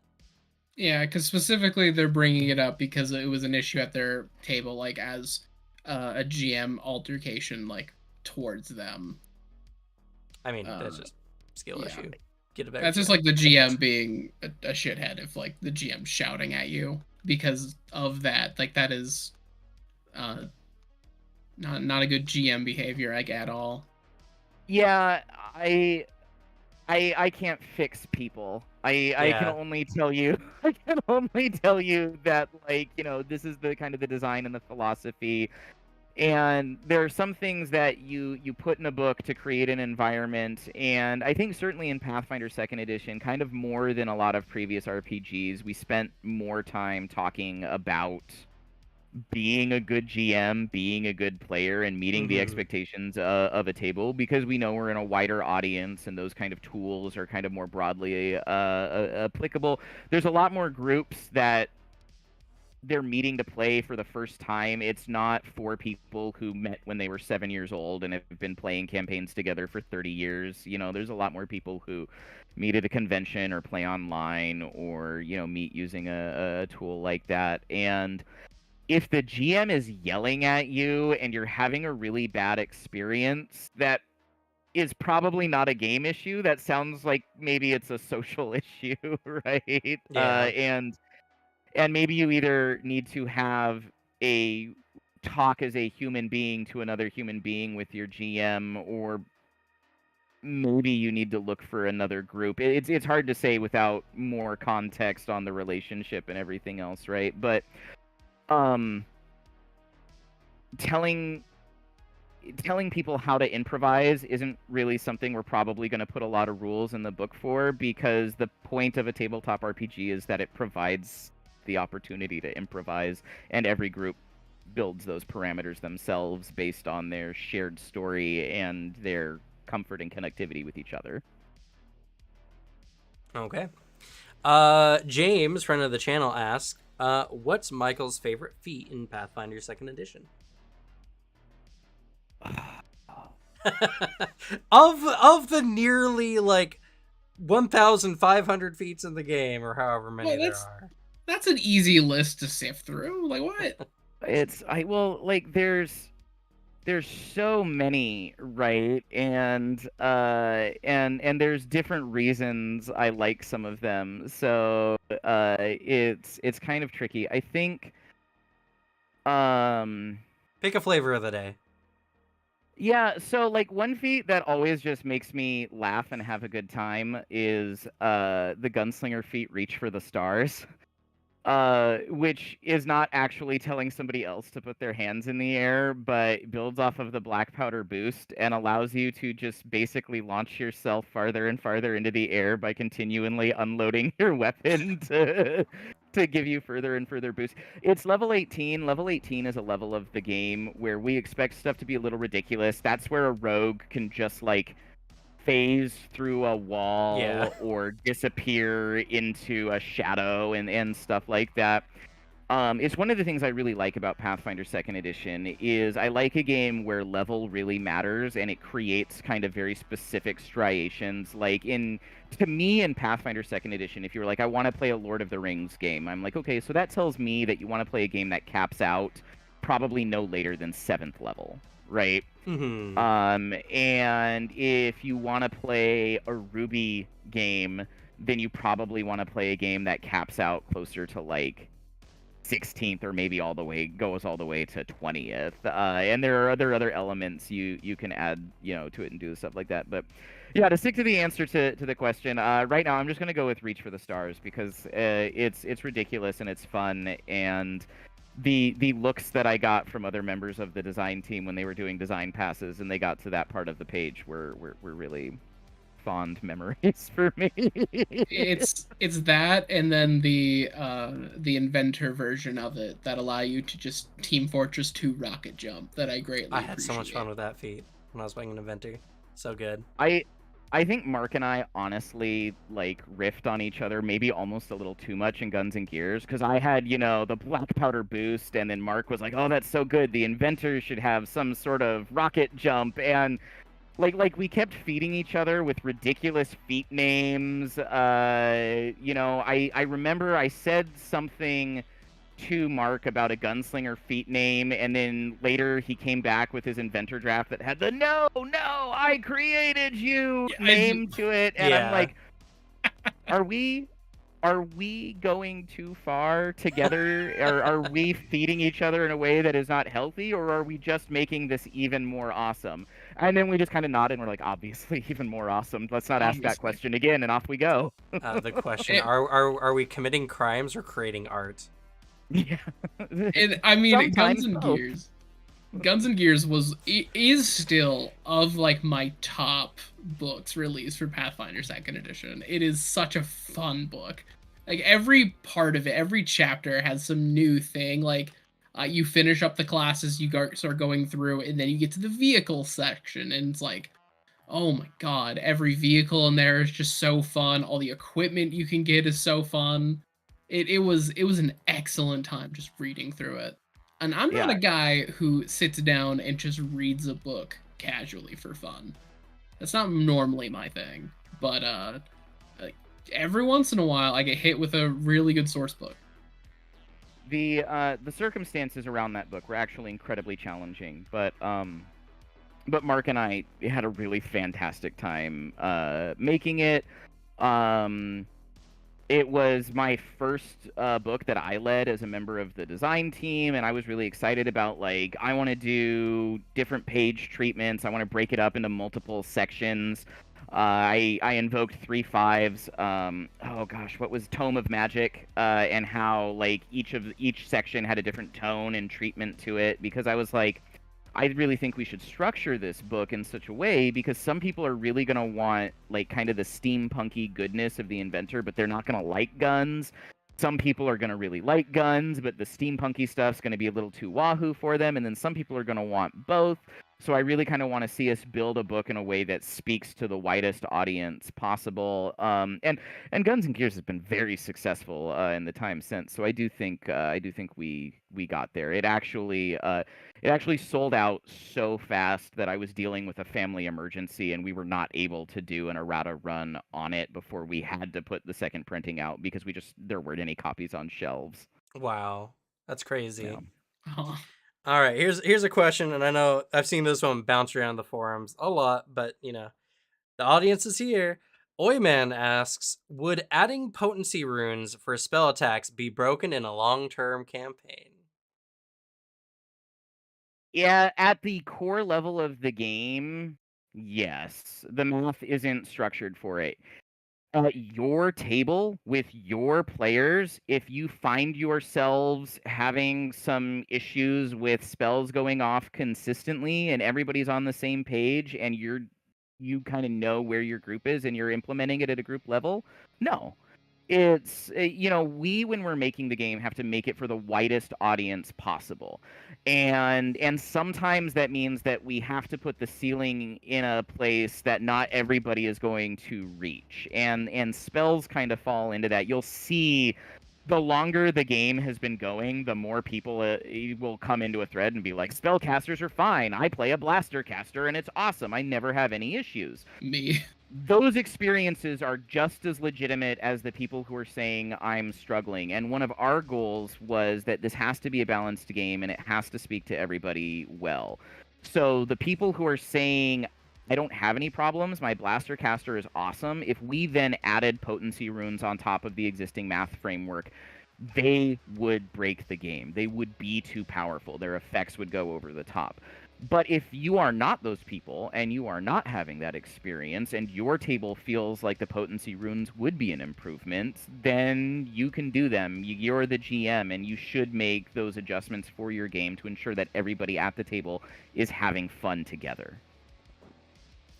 Yeah, because specifically they're bringing it up because it was an issue at their table, like as a GM altercation, like towards them. I mean, that's just skill issue. Get it back. That's just like the GM being a shithead if like the GM shouting at you because of that. Like that is not a good GM behavior, like at all. Yeah, I can't fix people. I can only tell you that, like, this is the kind of the design and the philosophy. And there are some things that you put in a book to create an environment, and I think certainly in Pathfinder Second Edition, kind of more than a lot of previous RPGs, we spent more time talking about being a good GM, being a good player, and meeting the expectations of a table, because we know we're in a wider audience, and those kind of tools are kind of more broadly applicable. There's a lot more groups that they're meeting to play for the first time. It's not for people who met when they were 7 years old and have been playing campaigns together for 30 years. You know, there's a lot more people who meet at a convention or play online, or, you know, meet using a tool like that. And if the GM is yelling at you and you're having a really bad experience, that is probably not a game issue. That sounds like maybe it's a social issue, right? Yeah. And maybe you either need to have a talk as a human being to another human being with your GM, or maybe you need to look for another group. It's hard to say without more context on the relationship and everything else, right? But telling people how to improvise isn't really something we're probably going to put a lot of rules in the book for, because the point of a tabletop RPG is that it provides the opportunity to improvise, and every group builds those parameters themselves based on their shared story and their comfort and connectivity with each other. Okay. James, friend of the channel, asks, what's Michael's favorite feat in Pathfinder 2nd Edition? of the nearly like 1,500 feats in the game, or however many there are. That's an easy list to sift through. Like, what? There's so many, right? And there's different reasons I like some of them. So it's kind of tricky. I think pick a flavor of the day. Yeah, so like one feat that always just makes me laugh and have a good time is the gunslinger feat, Reach for the Stars. Which is not actually telling somebody else to put their hands in the air, but builds off of the black powder boost and allows you to just basically launch yourself farther and farther into the air by continually unloading your weapon to give you further and further boost. It's level 18. Level 18 is a level of the game where we expect stuff to be a little ridiculous. That's where a rogue can just like phase through a wall or disappear into a shadow and stuff like that. It's one of the things I really like about Pathfinder 2nd Edition is I like a game where level really matters and it creates kind of very specific striations. Like to me in Pathfinder 2nd Edition, if you were like, I want to play a Lord of the Rings game, I'm like, okay, so that tells me that you want to play a game that caps out probably no later than 7th level, right? Mm-hmm. And if you want to play a Ruby game, then you probably want to play a game that caps out closer to like 16th, or maybe goes all the way to 20th. And there are other elements you can add, to it and do stuff like that. But yeah, to stick to the answer to the question, right now I'm just gonna go with Reach for the Stars, because it's ridiculous and it's fun, and the looks that I got from other members of the design team when they were doing design passes and they got to that part of the page were really fond memories for me. It's that, and then the inventor version of it that allow you to just Team Fortress 2 rocket jump that I greatly appreciate. I had so much fun with that feat when I was playing an inventor. So good. I think Mark and I honestly like riffed on each other maybe almost a little too much in Guns and Gears, because I had, the black powder boost, and then Mark was like, oh, that's so good, the inventor should have some sort of rocket jump, and like we kept feeding each other with ridiculous feat names. I remember I said something to Mark about a gunslinger feat name, and then later he came back with his inventor draft that had the no, I created you name to it, and I'm like, are we going too far together? Are we feeding each other in a way that is not healthy, or are we just making this even more awesome? And then we just kind of nodded and we're like, obviously even more awesome. Let's not ask that question again, and off we go. The question, are we committing crimes or creating art? Yeah. I mean, Guns and Gears. Guns and Gears is still of like my top books released for Pathfinder Second Edition. It is such a fun book. Like every part of it, every chapter has some new thing. Like you finish up the classes, start going through, and then you get to the vehicle section, and it's like, oh my god, every vehicle in there is just so fun. All the equipment you can get is so fun. It was an excellent time just reading through it. And I'm not Yeah, a guy who sits down and just reads a book casually for fun. That's not normally my thing. But like, every once in a while I get hit with a really good source book. the circumstances around that book were actually incredibly challenging, but Mark and I had a really fantastic time making it. Um, it was my first book that I led as a member of the design team, and I was really excited about, like, I want to do different page treatments. I want to break it up into multiple sections. I invoked 3/5s. Oh gosh, what was Tome of Magic? And how like each section had a different tone and treatment to it, because I was like, I really think we should structure this book in such a way, because some people are really going to want like kind of the steampunky goodness of the inventor, but they're not going to like guns. Some people are going to really like guns, but the steampunky stuff's going to be a little too wahoo for them. And then some people are going to want both. So I really kind of want to see us build a book in a way that speaks to the widest audience possible. And Guns and Gears has been very successful in the time since. So I do think we got there. It actually sold out so fast that I was dealing with a family emergency, and we were not able to do an errata run on it before we had to put the second printing out, because there weren't any copies on shelves. Wow, that's crazy. Yeah. Oh, All right, here's a question, and I know I've seen this one bounce around the forums a lot, but the audience is here. Oyman asks, would adding potency runes for spell attacks be broken in a long-term campaign? Yeah, at the core level of the game, yes. The math isn't structured for it. Your table with your players, if you find yourselves having some issues with spells going off consistently and everybody's on the same page, and you kind of know where your group is and you're implementing it at a group level, no. We, when we're making the game, have to make it for the widest audience possible. And sometimes that means that we have to put the ceiling in a place that not everybody is going to reach. And spells kind of fall into that. You'll see, the longer the game has been going, the more people will come into a thread and be like, spellcasters are fine. I play a blaster caster and it's awesome. I never have any issues. me. Those experiences are just as legitimate as the people who are saying I'm struggling. And one of our goals was that this has to be a balanced game and it has to speak to everybody well. So the people who are saying I don't have any problems, my blaster caster is awesome, if we then added potency runes on top of the existing math framework, they would break the game. They would be too powerful. Their effects would go over the top. But if you are not those people and you are not having that experience and your table feels like the potency runes would be an improvement, then you can do them. You're the GM and you should make those adjustments for your game to ensure that everybody at the table is having fun together.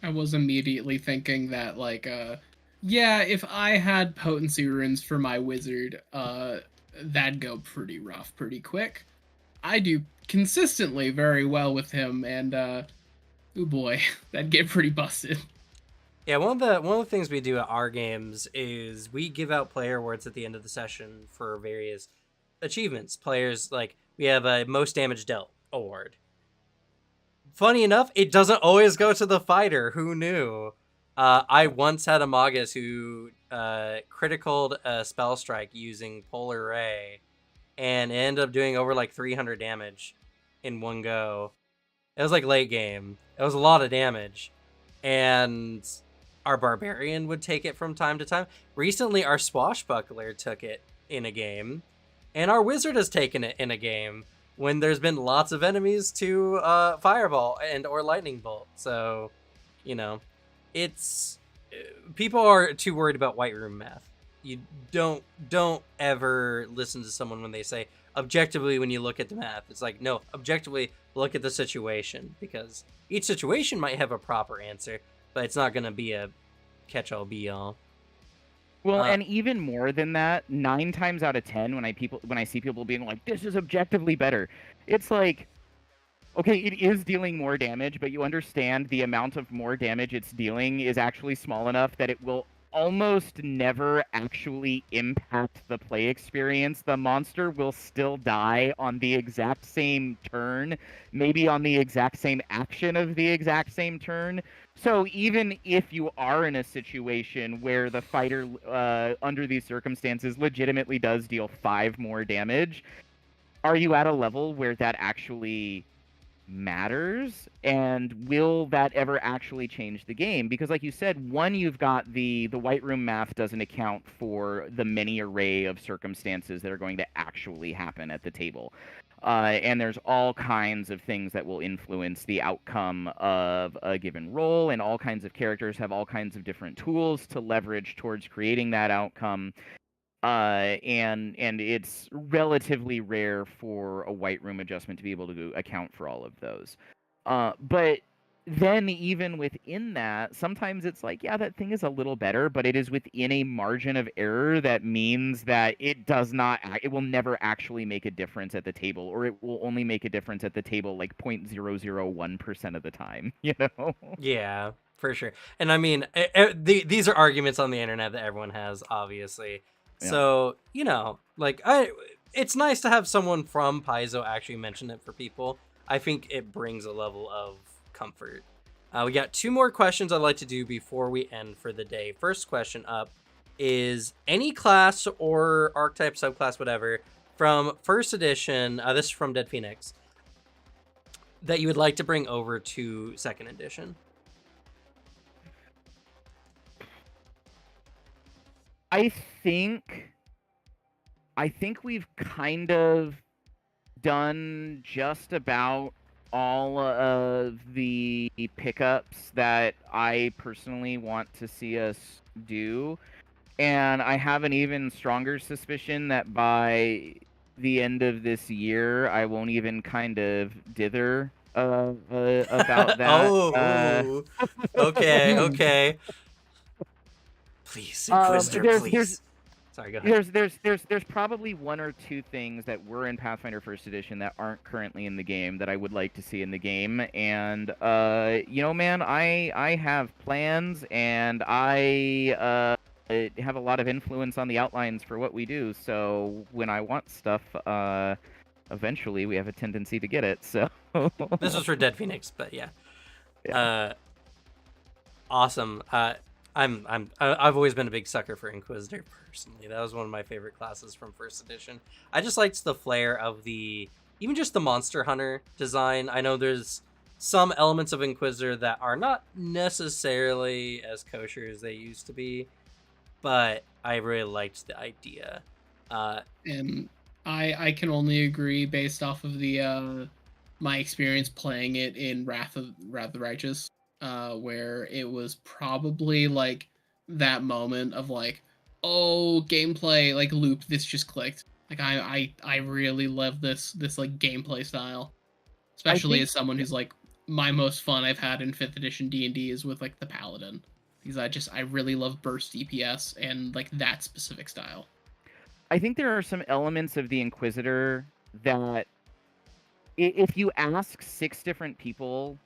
I was immediately thinking that yeah, if I had potency runes for my wizard, that'd go pretty rough pretty quick. I do consistently very well with him, and oh boy, that'd get pretty busted. Yeah, one of the things we do at our games is we give out player awards at the end of the session for various achievements. Players, like, we have a most damage dealt award. Funny enough, it doesn't always go to the fighter. Who knew? I once had a Magus who criticaled a spell strike using Polar Ray, and it ended up doing over like 300 damage in one go. It was like late game. It was a lot of damage. And our Barbarian would take it from time to time. Recently, our Swashbuckler took it in a game. And our Wizard has taken it in a game when there's been lots of enemies to Fireball and or Lightning Bolt. So, it's... people are too worried about White Room math. You don't ever listen to someone when they say, objectively, when you look at the math, it's like, no, objectively, look at the situation, because each situation might have a proper answer, but it's not going to be a catch-all be-all. Well, and even more than that, 9 times out of 10 when I see people being like, this is objectively better, it's like, okay, it is dealing more damage, but you understand the amount of more damage it's dealing is actually small enough that it will almost never actually impact the play experience. The monster will still die on the exact same turn, maybe on the exact same action of the exact same turn. So even if you are in a situation where the fighter, under these circumstances, legitimately does deal 5 more damage, are you at a level where that actually matters, and will that ever actually change the game? Because like you said, one, you've got the white room math doesn't account for the many array of circumstances that are going to actually happen at the table, and there's all kinds of things that will influence the outcome of a given roll, and all kinds of characters have all kinds of different tools to leverage towards creating that outcome. And it's relatively rare for a white room adjustment to be able to account for all of those. But then even within that, sometimes it's like, yeah, that thing is a little better, but it is within a margin of error that means that it will never actually make a difference at the table, or it will only make a difference at the table like 0.001% of the time, you know? Yeah, for sure. And I mean, these are arguments on the internet that everyone has, obviously. Yeah. So, like, it's nice to have someone from Paizo actually mention it for people. I think it brings a level of comfort. We got 2 more questions I'd like to do before we end for the day. First question up is, any class or archetype, subclass, whatever, from first edition, this is from Dead Phoenix, that you would like to bring over to second edition? I think we've kind of done just about all of the pickups that I personally want to see us do. And I have an even stronger suspicion that by the end of this year, I won't even kind of dither about that. Oh, okay. Please, Inquisitor, please. Sorry, go ahead. There's probably 1 or 2 things that were in Pathfinder First Edition that aren't currently in the game that I would like to see in the game, and man, I have plans, and I have a lot of influence on the outlines for what we do. So when I want stuff, eventually we have a tendency to get it. So This was for Dead Phoenix, but yeah. Yeah. Awesome. I've always been a big sucker for Inquisitor personally. That was one of my favorite classes from first edition. I just liked the flair of even just the Monster Hunter design. I know there's some elements of Inquisitor that are not necessarily as kosher as they used to be, but I really liked the idea. And I can only agree based off of the my experience playing it in Wrath of the Righteous, where it was probably like that moment of like, oh, gameplay, like loop, this just clicked. Like I really love this like gameplay style, especially as someone who's like, my most fun I've had in 5th edition D&D is with like the Paladin, because I really love burst DPS and like that specific style. I think there are some elements of the Inquisitor that, if you ask 6 different people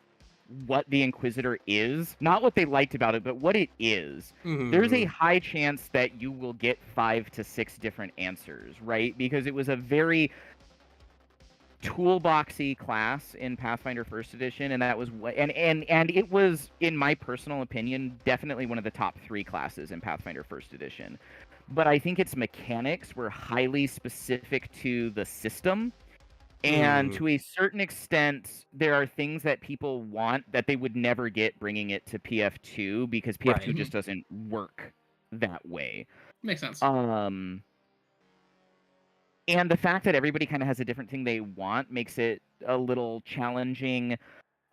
what the Inquisitor is, not what they liked about it, but what it is, there's a high chance that you will get 5 to 6 different answers, right? Because it was a very toolboxy class in Pathfinder First Edition, and that was and it was, in my personal opinion, definitely one of the top 3 classes in Pathfinder First Edition. But I think its mechanics were highly specific to the system. And to a certain extent, there are things that people want that they would never get bringing it to PF2, because PF2 just doesn't work that way. Makes sense. And the fact that everybody kind of has a different thing they want makes it a little challenging.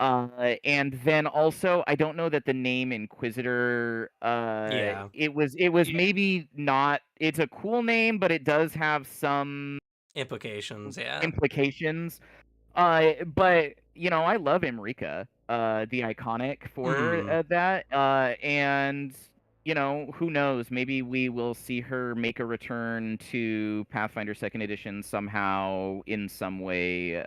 And then also, I don't know that the name Inquisitor, it was maybe not. It's a cool name, but it does have some implications. But I love Imrika, the iconic for Mhm. that, and who knows? Maybe we will see her make a return to Pathfinder Second Edition somehow, in some way,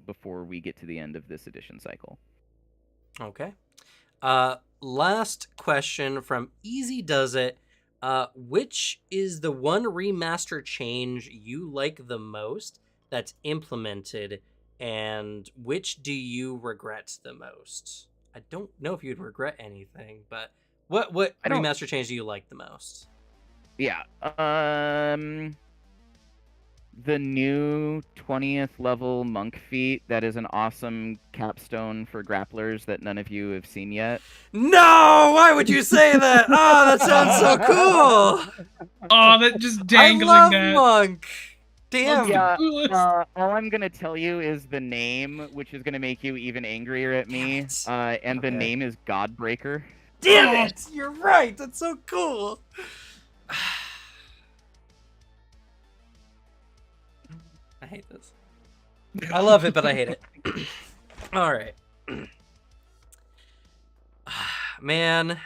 before we get to the end of this edition cycle. Okay. Last question from Easy Does It. Which is the one remaster change you like the most that's implemented, and which do you regret the most? I don't know if you'd regret anything, but what I don't. remaster change do you like the most? Yeah. The new 20th level monk feat, that is an awesome capstone for grapplers that none of you have seen yet. No, why would you say that? Oh, that sounds so cool. Oh, that just I dangling love that. Monk. That's Damn. the Yeah, coolest. all I'm gonna tell you is the name, which is gonna make you even angrier at Damn me. it. And the Okay. name is Godbreaker. Damn Oh, it! You're right. That's so cool. I hate this. I love it, but I hate it. All right. Man,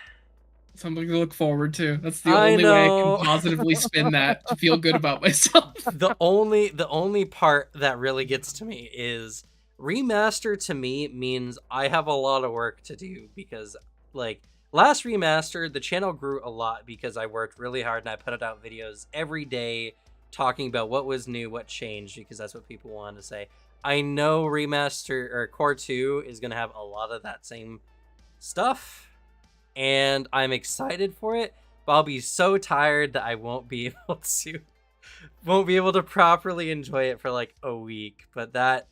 something to look forward to. That's the I only way I know. can positively spin that to feel good about myself. the only part that really gets to me is remaster to me means I have a lot of work to do, because like last remaster the channel grew a lot because I worked really hard and I put out videos every day talking about what was new, what changed, because that's what people wanted to say. I know remaster or core 2 is going to have a lot of that same stuff, and I'm excited for it, but I'll be so tired that I won't be able to properly enjoy it for like a week. But that's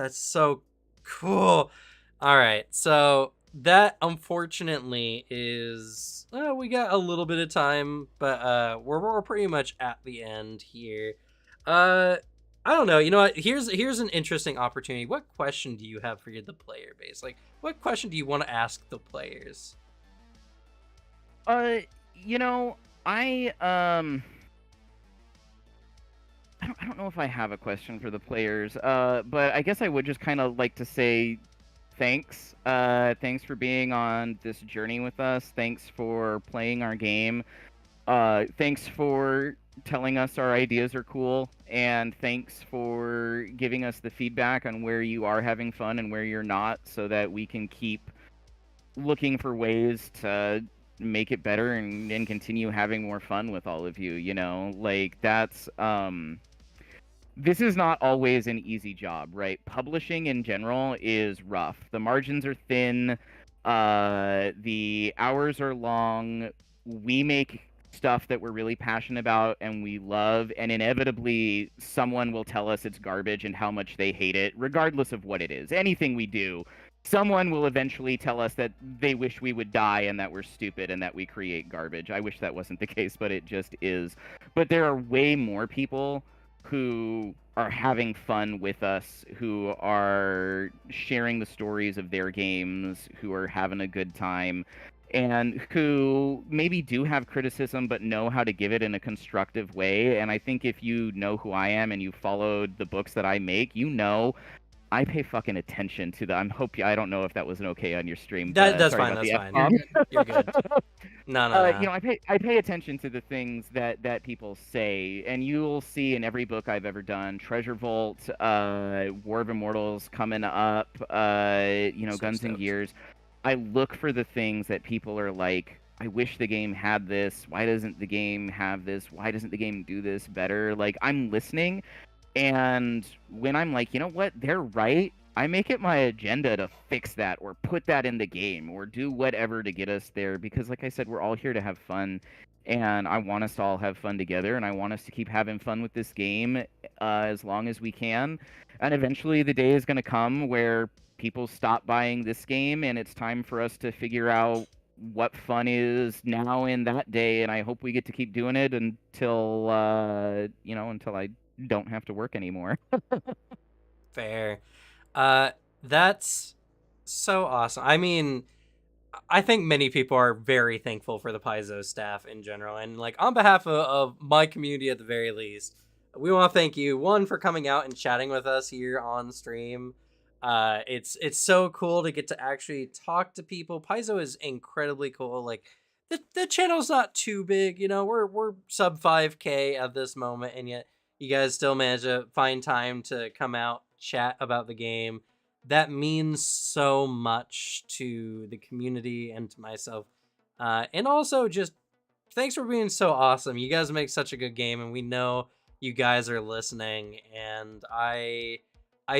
so cool. All right, so that unfortunately is we got a little bit of time, but we're pretty much at the end here. I don't know. You know what? Here's an interesting opportunity. What question do you have for the player base? Like, what question do you want to ask the players? Uh, you know, I don't know if I have a question for the players. But I guess I would just kind of like to say thanks. Thanks for being on this journey with us. Thanks for playing our game. Thanks for telling us our ideas are cool, and thanks for giving us the feedback on where you are having fun and where you're not, so that we can keep looking for ways to make it better and continue having more fun with all of you. Like, this is not always an easy job, right? Publishing in general is rough. The margins are thin, the hours are long. We make stuff that we're really passionate about and we love, and inevitably someone will tell us it's garbage and how much they hate it, regardless of what it is. Anything we do, someone will eventually tell us that they wish we would die and that we're stupid and that we create garbage. I wish that wasn't the case, but it just is. But there are way more people who are having fun with us, who are sharing the stories of their games, who are having a good time, and who maybe do have criticism but know how to give it in a constructive way. And I think if you know who I am and you followed the books that I make, I pay fucking attention to the. I don't know if that wasn't okay on your stream. That's Sorry fine. about That's the fine. You're F-bomb. good. You're good. No, no, no. I pay attention to the things that people say, and you'll see in every book I've ever done, Treasure Vault, War of Immortals coming up, So Guns and stoked. Gears. I look for the things that people are like, I wish the game had this. Why doesn't the game have this? Why doesn't the game do this better? Like, I'm listening, and when I'm like, you know what, they're right, I make it my agenda to fix that or put that in the game or do whatever to get us there, because like I said, we're all here to have fun, and I want us to all have fun together, and I want us to keep having fun with this game as long as we can. And eventually the day is going to come where people stop buying this game, and it's time for us to figure out what fun is now in that day, and I hope we get to keep doing it until until I don't have to work anymore. Fair. That's so awesome. I mean, I think many people are very thankful for the Paizo staff in general, and like on behalf of my community at the very least, we want to thank you, one, for coming out and chatting with us here on stream. It's so cool to get to actually talk to people. Paizo is incredibly cool. Like the channel's not too big, you know. We're sub 5K at this moment, and yet you guys still manage to find time to come out, chat about the game. That means so much to the community and to myself. And also just thanks for being so awesome. You guys make such a good game, and we know you guys are listening, and I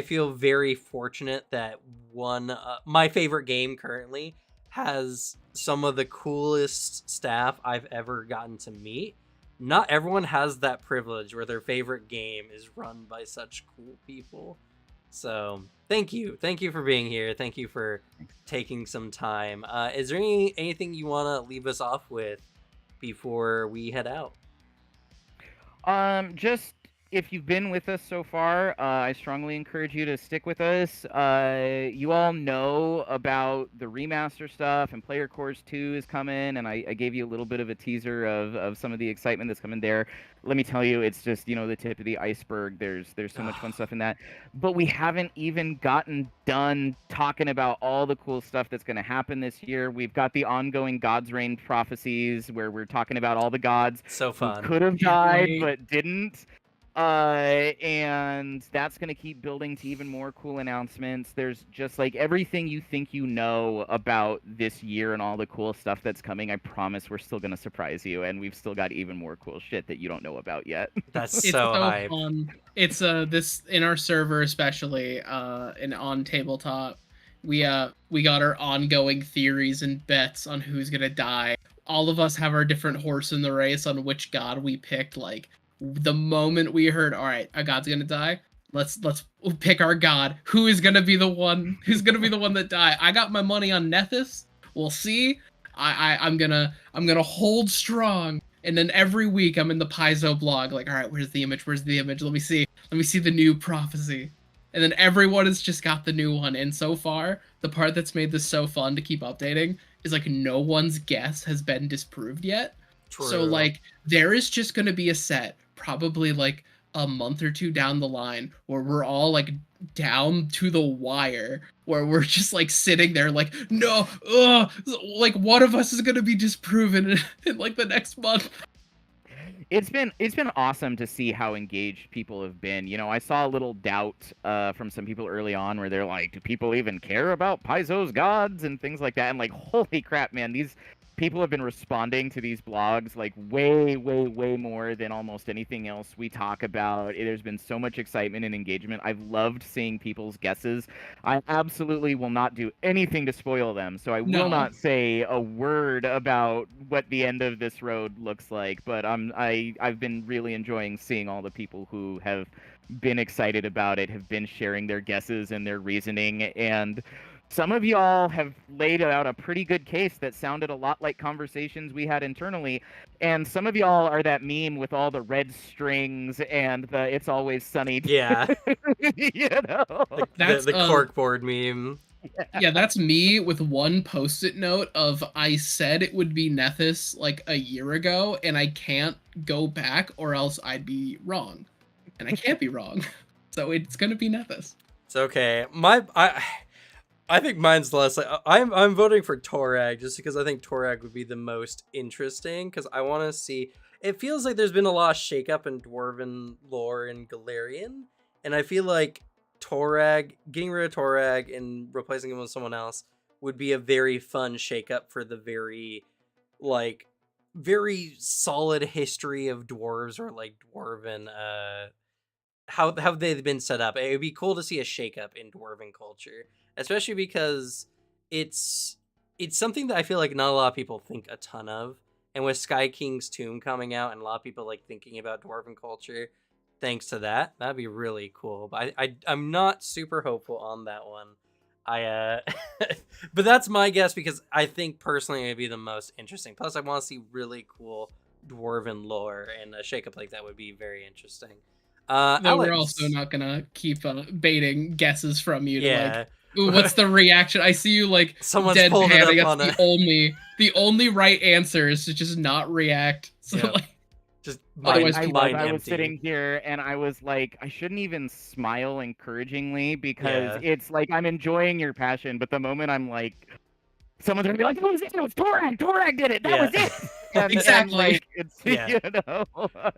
feel very fortunate that my favorite game currently has some of the coolest staff I've ever gotten to meet. Not everyone has that privilege where their favorite game is run by such cool people. So thank you for being here. Thank you for taking some time. Is there anything you want to leave us off with before we head out? Just if you've been with us so far, I strongly encourage you to stick with us. You all know about the remaster stuff, and Player Course 2 is coming, and I gave you a little bit of a teaser of some of the excitement that's coming there. Let me tell you, it's just, you know, the tip of the iceberg. There's so much fun stuff in that. But we haven't even gotten done talking about all the cool stuff that's going to happen this year. We've got the ongoing God's Reign prophecies, where we're talking about all the gods So fun. who could have died but didn't. And that's going to keep building to even more cool announcements. There's just like everything you think you know about this year and all the cool stuff that's coming. I promise we're still going to surprise you, and we've still got even more cool shit that you don't know about yet. That's so hype. Fun. It's this in our server, especially and on tabletop, we got our ongoing theories and bets on who's gonna die. All of us have our different horse in the race on which god we picked. Like the moment we heard, all right, a god's gonna die, let's pick our god. Who is gonna be the one? Who's gonna be the one that die? I got my money on Nethys. We'll see. I'm gonna hold strong. And then every week I'm in the Paizo blog, like, all right, where's the image? Where's the image? Let me see the new prophecy. And then everyone has just got the new one. And so far, the part that's made this so fun to keep updating is like no one's guess has been disproved yet. True. So like there is just gonna be a set, probably like a month or two down the line, where we're all like down to the wire, where we're just like sitting there like, no, like one of us is gonna be disproven in like the next month. It's been awesome to see how engaged people have been. You know, I saw a little doubt from some people early on where they're like, do people even care about Paizo's gods and things like that? And like, holy crap, man, these people have been responding to these blogs like way more than almost anything else we talk about. There's been so much excitement and engagement. I've loved seeing people's guesses. I absolutely will not do anything to spoil them, so I will not say a word about what the end of this road looks like, but I've been really enjoying seeing all the people who have been excited about it, have been sharing their guesses and their reasoning, and some of y'all have laid out a pretty good case that sounded a lot like conversations we had internally, and some of y'all are that meme with all the red strings and the "It's Always Sunny." Yeah, you know, the corkboard meme. Yeah, that's me with one post-it note of I said it would be Nethys like a year ago, and I can't go back or else I'd be wrong, and I can't be wrong, so it's gonna be Nethys. It's okay. I think mine's less like I'm voting for Torag just because I think Torag would be the most interesting, because I want to see. It feels like there's been a lot of shakeup in Dwarven lore and Galarian, and I feel like getting rid of Torag and replacing him with someone else would be a very fun shakeup for the very solid history of dwarves, or like Dwarven how they've been set up. It would be cool to see a shakeup in Dwarven culture, especially because it's something that I feel like not a lot of people think a ton of. And with Sky King's Tomb coming out, and a lot of people like thinking about Dwarven culture, thanks to that'd be really cool. But I'm not super hopeful on that one. But that's my guess, because I think personally it'd be the most interesting. Plus, I want to see really cool Dwarven lore, and a shakeup like that would be very interesting. No, Alex, we're also not gonna keep baiting guesses from you. Yeah. To like, ooh, what's the reaction? I see you like Someone's pulling it up on the only right answer is to just not react. So Yeah. like, Just Otherwise, I people- was. mind I was empty. sitting here and I was like, I shouldn't even smile encouragingly because Yeah. it's like I'm enjoying your passion, but the moment I'm like, someone's gonna be like, "That was it. It was Torag. Torag did it. That was Yeah. it." And Exactly. like it's Yeah. you know.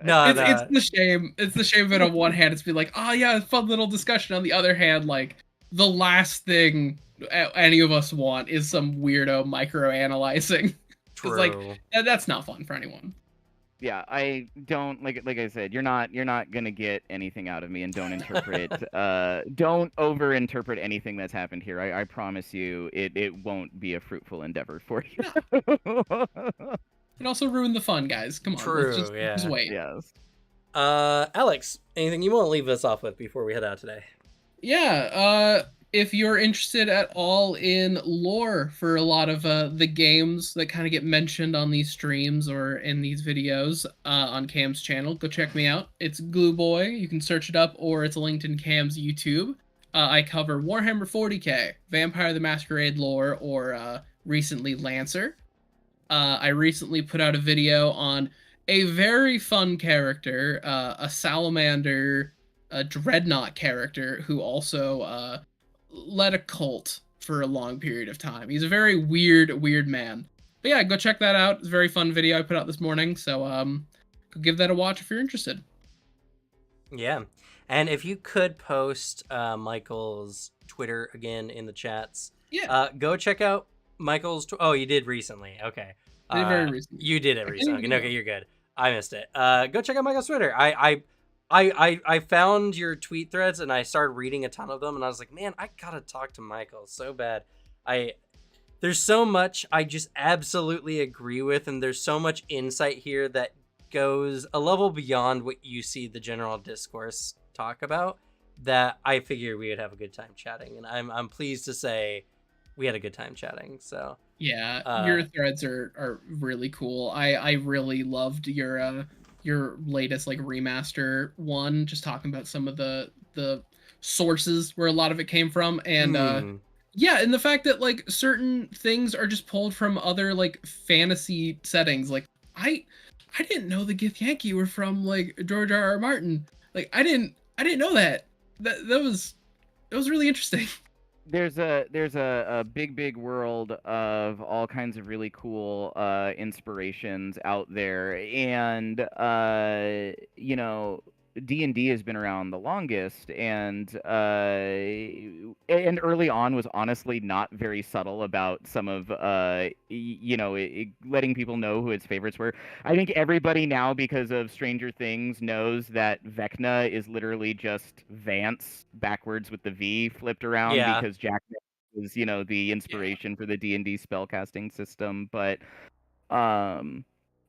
No, It's the shame. It's the shame of it on one hand. It's be like, oh yeah, fun little discussion. On the other hand, like the last thing any of us want is some weirdo microanalyzing. true. Like that's not fun for anyone. Yeah, I don't like I said, you're not gonna get anything out of me, and don't don't over interpret anything that's happened here. I promise you it won't be a fruitful endeavor for you. It also ruined the fun, guys. Come on, True, let's yeah. just wait. Yes. Alex, anything you want to leave us off with before we head out today? Yeah, if you're interested at all in lore for a lot of the games that kind of get mentioned on these streams or in these videos on Cam's channel, go check me out. It's Glue Boy. You can search it up, or it's linked in Cam's YouTube. I cover Warhammer 40k, Vampire the Masquerade lore, or recently Lancer. I recently put out a video on a very fun character, a salamander, a dreadnought character who also led a cult for a long period of time. He's a very weird man. But yeah, go check that out. It's a very fun video I put out this morning, so go give that a watch if you're interested. Yeah. And if you could post Michael's Twitter again in the chats, Yeah, go check out Michael's. Oh, you did recently. Okay. I did very recently. You did it I recently. didn't Okay, you're good. I missed it. Go check out Michael's Twitter. I found your tweet threads and I started reading a ton of them and I was like, man, I gotta talk to Michael so bad. There's so much I just absolutely agree with, and there's so much insight here that goes a level beyond what you see the general discourse talk about, that I figured we would have a good time chatting, and I'm pleased to say we had a good time chatting. So yeah, your threads are really cool. I really loved your latest like remaster one, just talking about some of the sources where a lot of it came from, and yeah, and the fact that like certain things are just pulled from other like fantasy settings. Like I didn't know the Githyanki were from like George R.R. Martin. Like I didn't know that. That was really interesting. There's a big world of all kinds of really cool inspirations out there, and you know, D&D has been around the longest, and early on was honestly not very subtle about some of you know, letting people know who its favorites were. I think everybody now, because of Stranger Things, knows that Vecna is literally just Vance backwards with the V flipped around, Yeah. because Jack was, you know, the inspiration for the D&D spellcasting system. But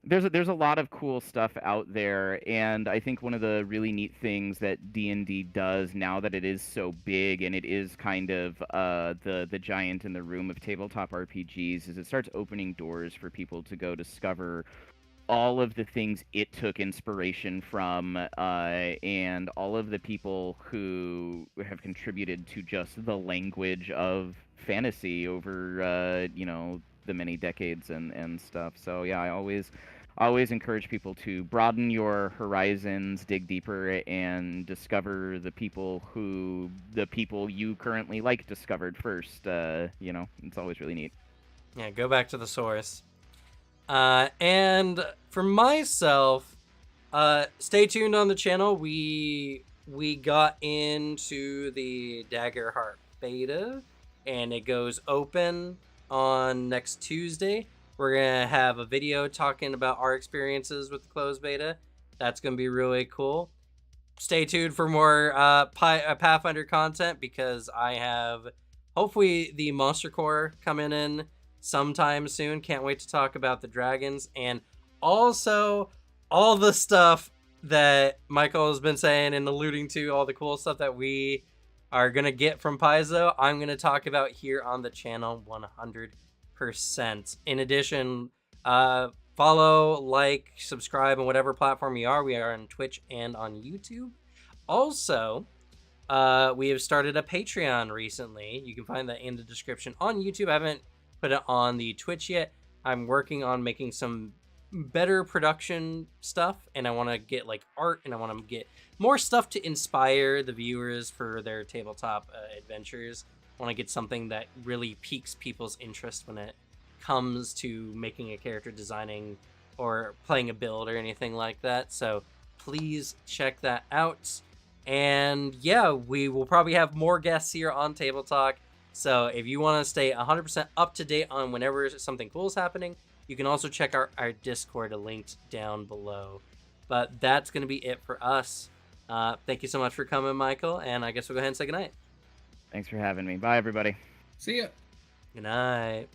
there's a lot of cool stuff out there, and I think one of the really neat things that D&D does now that it is so big and it is kind of the giant in the room of tabletop RPGs is it starts opening doors for people to go discover all of the things it took inspiration from, and all of the people who have contributed to just the language of fantasy over you know, the many decades and stuff. So yeah, I always encourage people to broaden your horizons, dig deeper, and discover the people you currently like discovered first. You know, it's always really neat. Yeah, go back to the source. And for myself, stay tuned on the channel. We got into the Daggerheart beta, and it goes open on next Tuesday. We're gonna have a video talking about our experiences with the closed beta. That's gonna be really cool. Stay tuned for more Pathfinder content, because I have hopefully the Monster Core coming in sometime soon. Can't wait to talk about the dragons, and also all the stuff that Michael has been saying and alluding to, all the cool stuff that we are gonna get from Paizo, I'm gonna talk about here on the channel 100%. In addition, follow, like, subscribe on whatever platform you are. We are on Twitch and on YouTube. Also, we have started a Patreon recently. You can find that in the description on YouTube. I haven't put it on the Twitch yet. I'm working on making some better production stuff, and I want to get like art, and I want to get more stuff to inspire the viewers for their tabletop adventures. I want to get something that really piques people's interest when it comes to making a character, designing, or playing a build or anything like that. So please check that out. And yeah, we will probably have more guests here on Table Talk. So if you want to stay 100% up to date on whenever something cool is happening, you can also check our Discord linked down below. But that's going to be it for us. Thank you so much for coming, Michael. And I guess we'll go ahead and say goodnight. Thanks for having me. Bye, everybody. See ya. Good night.